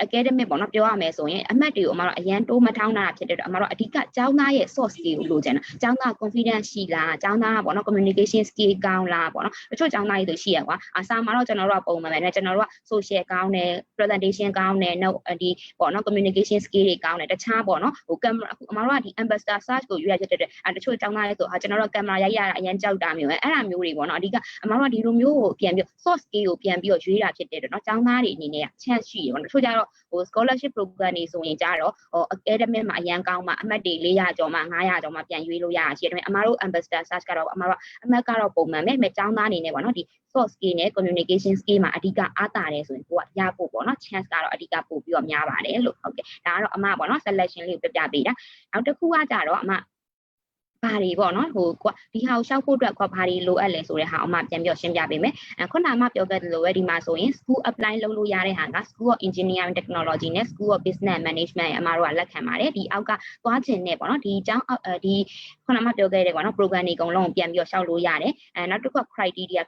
academic ပေါ့နော်ပြောရမယ်ဆိုရင်အမှတ်တွေကိုအမတို့အရန်တိုးမထောင်းတာဖြစ်တဲ့တော့အမတို့အဓိကကျောင်းသားရဲ့ soft skill ကိုလိုချင်တာကျောင်းသား confidence ရှိလားကျောင်းသားပေါ့နော် communication skill ကောင်းလားပေါ့နော်တချို့ကျောင်းသားတွေဆိုရှိရကွာစာမှာတော့ကျွန်တော်တို့ကပုံမှန်ပဲကျွန်တော်တို့က social ကောင်းတယ် presentation ကောင်းတယ်နောက်ဒီပေါ့နော် communication skill တွေကောင်းတယ်တခြားပေါ့နော်ဟို camera အမတို့ကဒီ ambassador search ကိုရွေးရဖြစ်တဲ့တချို့ကျောင်းသားတွေဆိုဟာကျွန်တော်တို့ camera ရိုက်ရတာအရန်ကြောက်တာမျိုးအဲ့ဒါမျိုးတွေပေါ့နော်အဓိကအမတို့ကဒီလိုမျိုးကိုပြန်ပြီး soft skill ကိုပြန်ပြီးတော့ရွေးတာဖြစ်တဲ့တော့ကျောင်းသားတွေအနေနဲ့ chance ရှိရပေါ့နော်တချို့ကြတော့ဟို scholarship program တွေဆိုရင်ကြတော့academic မှာအရန်ကောင်းမှာအမှတ်တွေ400ကျော်မှ900ကျော်မှပြန်ရွေးလို့ရတာရှိတယ်ဒါပေမဲ့အမတို့ ambassador search ကတော့အမတို့အမှတ်ကတော့ပုံမှန်ပဲကျောင်းသားအနေနဲ့ပေါ့နော်ဒီ soft skill နဲ့ communication skill မှာအဓိကအားတာတယ်ဆိုရင်ကိုကရဖို့ပေါ့နော် chance ကတော့အဓိကပို့ပြီးတော့များပါတယ်လို့ဟုတ်ကဲ့ဒါကတော့အမပေါ့နော် selection လေးကိုပြပြပေးတာနောက်တစ်ခုကကြတော့အမဘာတွေပေါ့နော်ဟိုကွာဒီဟာကိုရှောက်ဖို့အတွက်ကွာဘာတွေလိုအပ်လဲဆိုတဲ့ဟာအမပြန်ပြီးရှင်းပြပေးမယ်ခုနကပြောခဲ့သလိုပဲဒီမှာဆိုရင် school apply လုပ်လို့ရတဲ့ဟာက School of Engineering Technology နဲ့ School of Business Management အမတို့ကလက်ခံပါတယ်ဒီအောက်ကသွားခြင်းနဲ့ပေါ့နော်ဒီအကြောင်းဒီခုနကပြောခဲ့တဲ့ပေါ့နော် program တွေအကုန်လုံးပြန်ပြီးရှောက်လို့ရတယ်နောက်တစ်ခုက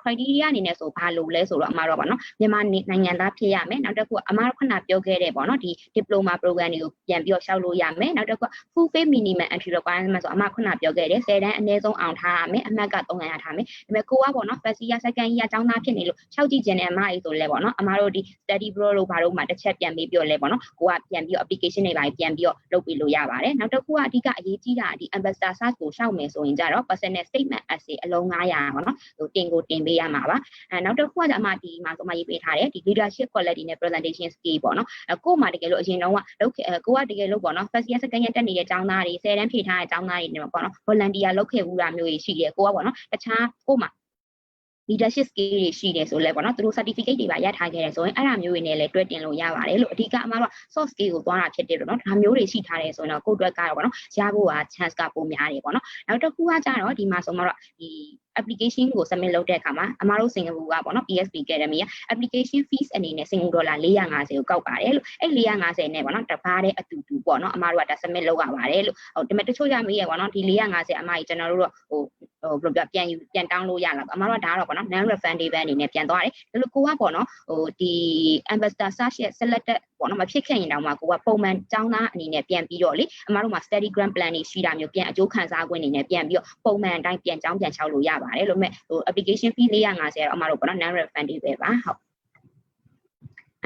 criteria အနေနဲ့ဆိုဘာလို့လဲဆိုတော့အမတို့ပေါ့နော်မြန်မာနိုင်ငံသားဖြစ်ရမယ်နောက်တစ်ခုကအမတို့ခုနပြောခဲ့တဲ့ပေါ့နော်ဒီ diploma program တွေကိုပြန်ပြီးရှောက်လို့ရမယ်နောက်တစ်ခုက full pay minimum entry requirement ဆိုအမခုနပြောခဲ့တယ်10တန်းအနည်းဆုံးအောင်ထားရမယ်အမှတ်က300ထားမယ်ဒါပေမဲ့ကိုကပေါ့နော် first year second year ကျောင်းသားဖြစ်နေလို့6ကြည့်ခြင်းနဲ့အမအေးဆိုလဲပေါ့နော်အမတို့ဒီ study bro တို့ဘာလို့မှတစ်ချက်ပြန်ပြီးပြောလဲပေါ့နော်ကိုကပြန်ပြီး application တွေပါပြန်ပြီးလုပ်ပြီးလို့ရပါတယ်နောက်တစ်ခုကအဓိကအရေးကြီးတာဒီ ambassador search ကိုရှောက်မယ်ဆိုရင်ကြတော့ personal statement essay အလုံး900ပေါ့နော်ဟိုတင်ပေးရမှာပါနောက်တစ်ခုကအမဒီမှာဆိုမှရေးပေးထားတယ်ဒီ leadership quality နဲ့ presentation skill ပေါ့နော်ကို့မှာတကယ်လို့အရင်တော့ကိုကတကယ်လို့ပေါ့နော် first year second year တက်နေတဲ့ကျောင်းသားတွေ10တန်းဖြည့်ထားတဲ့ကျောင်းသားတွေနေမှာပေါ့နော် volunteer လုပ်ခဲ့ဘူးတာမျိုးကြီးရှိတယ်ကိုကပေါ့နော်တခြားကို့မှာ leadership skill တွေရှိတယ်ဆိုလဲပေါ့နော်သူတို့ certificate တွေပါရထားခဲ့တယ်ဆိုရင်အဲ့ဒါမျိုးတွေနဲ့လည်းတွဲတင်လို့ရပါတယ်လို့အဓိကအမတို့ soft skill ကိုသွားတာဖြစ်တယ်လို့နော်ဒါမျိုးတွေရှိထားတယ်ဆိုရင်တော့ကိုယ့်အတွက်ကတော့ပေါ့နော်ရဖို့က chance ကပိုများတယ်ပေါ့နော်နောက်တစ်ခုကကြတော့ဒီမှာဆိုမှတော့ဒီ application ကို submit လုပ်တဲ့အခါမှာအမားတို့စင်ကာပူကပေါ့နော် PSB Academy က application fees အနေနဲ့စင်ကာပူဒေါ်လာ450ကိုကောက်ပါတယ်လို့အဲ့450နဲ့ပေါ့နော်တပါးတဲ့အတူတူပေါ့နော်အမားတို့ကဒါ submit လုပ်ရပါတယ်လို့ဟုတ်ဒါပေမဲ့တချို့ကြမေးရပေါ့နော်ဒီ450အမားကြီးကျွန်တော်တို့တော့ဘယ်လိုပြောပြန်တောင်းလို့ရလားအမားတို့ကဒါကတော့ပေါ့နော် non refundable အနေနဲ့ပြန်သွားတယ်ဒါလို့ကိုကပေါ့နော်ဒီ ambassador search ရဲ့ selected ပေါ့နော်မဖြစ်ခဲ့ရင်တောင်မှကိုကပုံမှန်ကျောင်းသားအနေနဲ့ပြန်ပြီးတော့လေအမားတို့မှာ study grant plan တွေရှိတာမျိုးပြန်အကျိုးခံစား권အနေနဲ့ပြန်ပြီးတော့ပုံမှန်အတိုင်းပြန်ကျောင်းပြန်ချောက်လို့ရပါတယ်လို့မဲ့ application fee 450ကတော့အမားတို့ပေါ့နော် non refundable ပါဟုတ်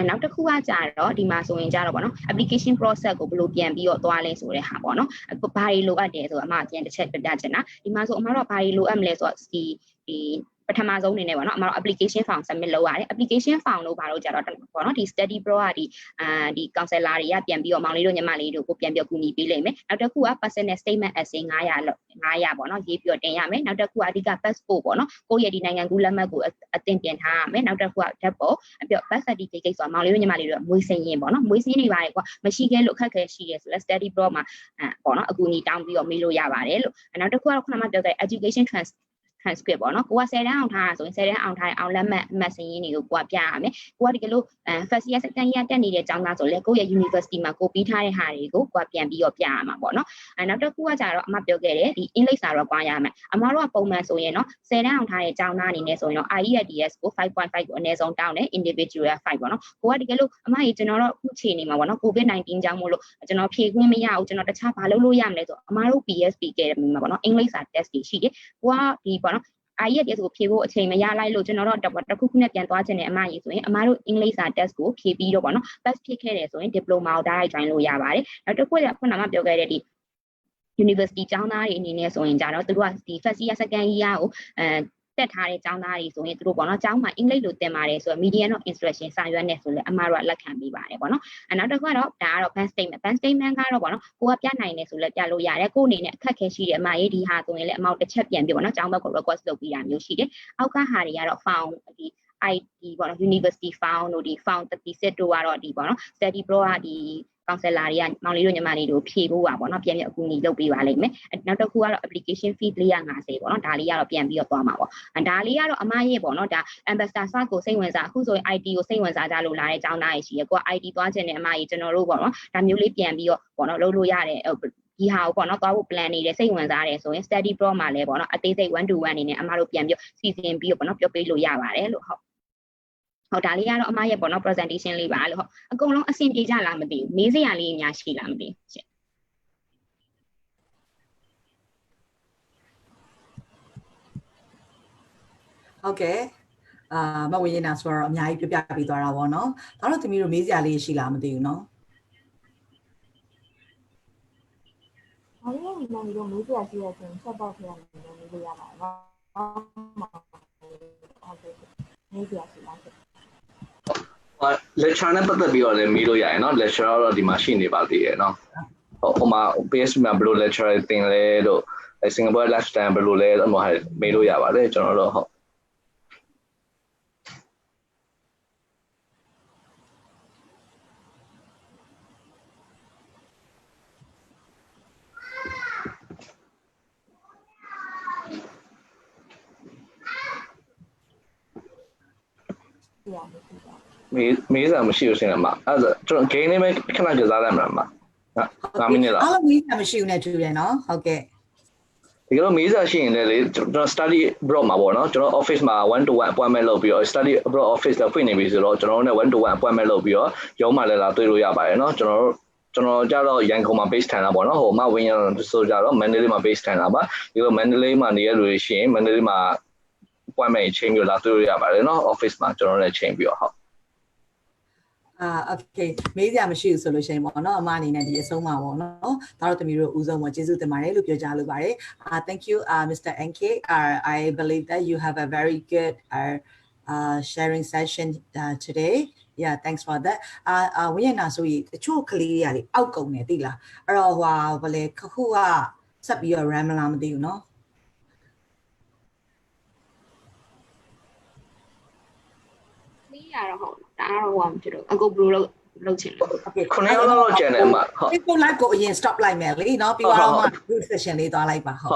နောက်တစ်ခုကကြတော့ဒီမှာဆိုရင်ကြတော့ပေါ့နော် application process ကိုဘယ်လိုပြန်ပြီးတော့သွားလဲဆိုတဲ့ဟာပေါ့နော်ဘာတွေလိုအပ်တယ်ဆိုတော့အမပြန်တစ်ချက်ပြပြချင်တာဒီမှာဆိုအမတို့ကဘာတွေလိုအပ်မလဲဆိုတော့ဒီပထမဆုံးအနေနဲ့ပေါ့နော်အမတို့ application form submit လုပ်ရတယ် application form လို့ဘာလို့ကြတော့ပေါ့နော်ဒီ study pro ကဒီ counselor တွေကပြန်ပြီးတော့မောင်လေးတို့ညီမလေးတို့ကိုပြန်ပြီးကူညီပေးလိမ့်မယ်နောက်တစ်ခုက personal statement essay 900ပေါ့နော်ရေးပြီးတော့တင်ရမယ်နောက်တစ်ခုကအဓိက passport ပေါ့နော်ကိုယ့်ရဲ့ဒီနိုင်ငံကူးလက်မှတ်ကိုအသင်တင်ထားရမယ်နောက်တစ်ခုက ဓာတ်ပုံပြီးတော့ birth certificate ဆိုတာမောင်လေးတို့ညီမလေးတို့မွေးစင်းရင်ပေါ့နော်မွေးစင်းနေပါတယ်ကွာမရှိခဲ့လို့အခက်အခဲရှိရဲဆိုလဲ study pro မှာပေါ့နော်အကူအညီတောင်းပြီးတော့မေးလို့ရပါတယ်လို့နောက်တစ်ခုကတော့ခုနကပြောတဲ့ education transcript ပေါ့နော်ကိုက10တန်းအောင်ထားတာဆိုရင်10တန်းအောင်ထားတဲ့အောင်လက်မှတ်အမှတ်စင်းရင်းတွေကိုကိုကပြရမယ်ကိုကဒီကလို့first year second year တက်နေတဲ့ကျောင်းသားဆိုလဲကိုရဲ့ university မှာကိုပြီးထားတဲ့ဟာတွေကိုကိုကပြန်ပြီးတော့ပြရမှာပေါ့နော်နောက်တစ်ခုကကြတော့အမပြောခဲ့တယ်ဒီ English စာတော့ကွာရမယ်အမတို့ကပုံမှန်ဆိုရင်နော်10တန်းအောင်ထားတဲ့ကျောင်းသားအနေနဲ့ဆိုရင်တော့ IELTS ကို 5.5 ကိုအနည်းဆုံးတောင်းတယ် individual 5ပေါ့နော်ကိုကဒီကလို့အမကြီးကျွန်တော်တို့အခုချိန်နေမှာပေါ့နော် COVID-19 ကြောင့်မို့လို့ကျွန်တော်ဖြေခွင့်မရဘူးကျွန်တော်တခြားဘာလုပ်လို့ရမလဲဆိုအမတို့ PSB ကတည်းကမှာပေါ့နော် English စာ test တွေရှိတယ်ကိုကဒီပေါ့နော်IELTS ကိုဖြေဖို့အချိန်မရလိုက်လို့ကျွန်တော်တို့တစ်ခုခုနဲ့ပြန်သွားခြင်းနဲ့အမကြီးဆိုရင်အမတို့ English စာ test ကိုဖြေပြီးတော့ပေါ့နော် pass ဖြစ်ခဲ့တယ်ဆိုရင် diploma ကို direct join လို့ရပါတယ်နောက်တစ်ခုကခုနကပြောခဲ့တဲ့ဒီ university ကျောင်းသားတွေအနေနဲ့ဆိုရင်ကြတော့သူတို့ကဒီ first year second year ကိုတက်ထားတဲ့ကျောင်းသားတွေဆိုရင်သူတို့ပေါ့နော်ကျောင်းမှာအင်္ဂလိပ်လိုသင်ပါတယ်ဆိုတော့ medium of instruction စာရွက်နဲ့ဆိုလဲအမှားတော့လက်ခံပေးပါတယ်ပေါ့နော်နောက်တစ်ခုကတော့ဒါကတော့ bank statement ကတော့ပေါ့နော်ကိုကပြနိုင်တယ်ဆိုလဲပြလို့ရတယ်ကိုအနေနဲ့အခက်ခဲရှိတယ်အမရေးဒီဟာဆိုရင်လည်းအမောက်တစ်ချက်ပြန်ပြပေါ့နော်ကျောင်းဘက်ကို request လုပ်ပေးတာမျိုးရှိတယ်အောက်ကဟာတွေကတော့ found ဒီ ID ပေါ့နော် university found တို့ဒီ found 36တို့ကတော့ဒီပေါ့နော် study pro ကဒီcounselor တွေကမောင်လေးတို့ညီမလေးတို့ဖြေဖို့ပါပေါ့နော်ပြန်ပြီးအကူအညီလုပ်ပေးပါလိမ့်မယ်နောက်တစ်ခုကတော့ application fee 450ပေါ့နော်ဒါလေးကတော့ပြန်ပြီးတော့သွားမှာပေါ့ဒါလေးကတော့အမရဲ့ပေါ့နော်ဒါ ambassador search ကိုစိတ်ဝင်စားအခုဆိုရင် IT ကိုစိတ်ဝင်စားကြလို့လာတဲ့ကျောင်းသားတွေရှိရကိုက IT သွားခြင်းနဲ့အမကြီးကျွန်တော်တို့ပေါ့နော်ဒါမျိုးလေးပြန်ပြီးတော့ပေါ့နော်လုပ်လို့ရတယ်ဒီဟာကိုပေါ့နော်သွားဖို့ plan နေတယ်စိတ်ဝင်စားတယ်ဆိုရင် study pro မှာလည်းပေါ့နော်အသေးစိတ် 1 to 1အနေနဲ့အမတို့ပြန်ပြီးစီစဉ်ပြီးတော့ပေါ့နော်ပြောပေးလို့ရပါတယ်လို့ဟုတ်ဒါလေးကတော့အမရဲ့ပေါ့နော် presentation လေးပါလို့ဟုတ်အကုန်လုံးအဆင်ပြေကြလားမသိဘူးမေးစရာလေးအများရှိလားမသိဘူးရှင့်ဟုတ်ကဲ့မဝင်းရင်နာဆိုတော့အများကြီးပြပြပေးသွားတာပေါ့နော်ဒါတော့သမီးတို့မေးစရာလေးရှိလားမသိဘူးနော်ဟုတ်ကဲ့ဒီမှာမျိုးမေးစရာရှိရဆိုရင်ချက်ပေါက်ထည့်ရမယ်မေးလို့ရပါတယ်နော်ဟုတ်ကဲ့မေးစရာရှိလားlecture နဲ့ပတ်သက်ပြီးတော့လည်းမေးလို့ရရင်เนาะ lecture တော့ဒီမှာရှိနေပါသေးတယ်เนาะဟိုမှာ PSB မှာဘယ်လို lecture သင်လဲလို့ Singapore lifestyle ဘယ်လိုလဲအဲ့လိုဟာမေးလို့ရပါတယ်ကျွန်တော်တို့ဟုတ်မေးစရာမရှိဘူးရှင်အမအဲ့ဒါကျွန်တော် game လေးပဲခဏကြစားလိုက်မှာအမ9မိနစ်လောက်အားလုံးမေးစရာမရှိဘူးနဲ့တူတယ်နော်ဟုတ်ကဲ့ဒီလိုမေးစရာရှိရင်လည်းကျွန်တော် study abroad မှာပေါ့နော်ကျွန်တော် office မှာ 1 to 1 appointment လုပ်ပြီးတော့ study abroad office လည်းဖွင့်နေပြီဆိုတော့ကျွန်တော်တို့နဲ့ 1 to 1 appointment လုပ်ပြီးတော့ရုံးမှာလည်းလာတွေ့လို့ရပါတယ်နော်ကျွန်တော်ကြတော့ရန်ကုန်မှာ base ထိုင်တာပေါ့နော်ဟိုမဝင်းရဆိုကြတော့ Mandalay မှာ base ထိုင်တာပါဒီလို Mandalay မှာနေရလို့ရှိရင် Mandalay မှာ appointment ချိန်ပြီးလာတွေ့လို့ရပါတယ်နော် office မှာကျွန်တော်လည်းချိန်ပြီးတော့ဟုတ်okay မေးစရာမရှိဘူးဆိုလို့ရှိရင်ပေါ့နော်အမအနေနဲ့ဒီအဆုံးမှာပေါ့နော်ဒါတော့တမီးတို့ဦးဆုံးပေါ့ကျေးဇူးတင်ပါတယ်လို့ပြောကြားလိုပါတယ်thank you Mr. NK I believe that you have a very good sharing session today yeah thanks for that ဝင်းရနာဆိုရင်တချို့ကလေးတွေကလေအောက်ကုန်နေသိလားအဲ့တော့ဟွာဘယ်လဲခခုကဆက်ပြီးတော့ ram လာမသိဘူးနော်လေးရတော့ဟုတ်ဒါတော့ဟိုမဖြစ်တော့အကိုဘယ်လိုလုပ်ချင်လဲ okay ခုနကလောက်ကျန်တယ်အမဟုတ် Facebook live ကိုအရင် stop လိုက်မယ်လေเนาะပြီးတော့မှ group session လေးသွားလိုက်ပါဟုတ်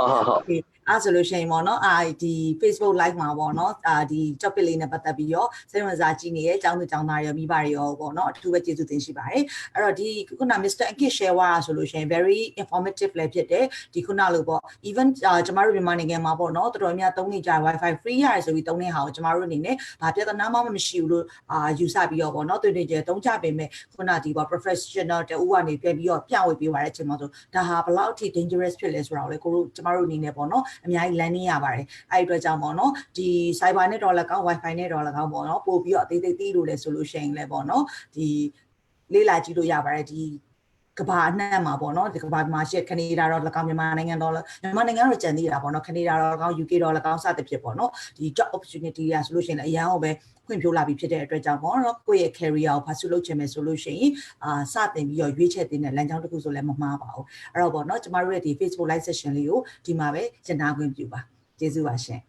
အားဆိုလို့ရှိရင်ပေါ့နော်ဒီ Facebook live မှာပေါ့နော်ဒီ topic လေးနဲ့ပတ်သက်ပြီးတော့စိတ်ဝင်စားကြည့်နေရဲ့အကြောင်းသူအကြောင်းသားတွေမိဘတွေရောပေါ့နော်အထူးပဲကျေးဇူးတင်ရှိပါတယ်အဲ့တော့ဒီခုန Mr. Ankit share ဝါဆိုလို့ရှိရင် very informative လည်းဖြစ်တယ်ဒီခုနလို့ပေါ့ even ကျမတို့မြန်မာနိုင်ငံမှာပေါ့နော်တော်တော်များသုံးနေကြ Wi-Fi free ရတယ်ဆိုပြီးသုံးနေဟာကိုကျမတို့အနေနဲ့ဘာပြဿနာမှမရှိဘူးလို့ယူဆပြီးတော့ပေါ့နော်တွေ့နေကြသုံးကြပေမဲ့ခုနဒီပေါ့ professional တူကနေပြန်ပြီးတော့ပြဝေပေးပါတဲ့အချိန်မှာဆိုဒါဟာဘယ်လောက်အထိ dangerous ဖြစ်လဲဆိုတာကိုလေကိုတို့ကျမတို့အနေနဲ့ပေါ့နော်အများကြီး landing ရပါတယ်အဲ့ဒီအတွက်ကြောင့်ပေါ့နော်ဒီ cyber နဲ့တော့လည်းကောင်း Wi-Fi နဲ့တော့လည်းကောင်းပေါ့နော်ပို့ပြီးတော့အသေးသေးတီးလို့လဲဆိုလို့ရှိရင်လည်းပေါ့နော်ဒီလေးလာကြည့်လို့ရပါတယ်ဒီကဘာအနှံ့မှာပေါ့နော်ဒီကဘာမှာရှိကနေဒါတော့၎င်းမြန်မာနိုင်ငံတော့မြန်မာနိုင်ငံတော့ကြံသေးတာပေါ့နော်ကနေဒါတော့၎င်း UK တော့၎င်းစသဖြင့်ပေါ့နော်ဒီ job opportunity ရဆိုလို့ရှိရင်လည်းအရန်ဟောပဲဖွင့်ပြလာပြီးဖြစ်တဲ့အတွက်ကြောင့်ပေါ့နော်ကိုယ့်ရဲ့ career ကိုဖတ်ဆုလုပ်ချင်မယ်ဆိုလို့ရှိရင်စတင်ပြီးတော့ရွေးချယ်တဲ့လမ်းကြောင်းတစ်ခုဆိုလည်းမမှားပါဘူးအဲ့တော့ပေါ့နော်ကျမတို့ရဲ့ဒီ Facebook live session လေးကိုဒီမှာပဲရှင်းထားခွင့်ပြုပါကျေးဇူးပါရှင်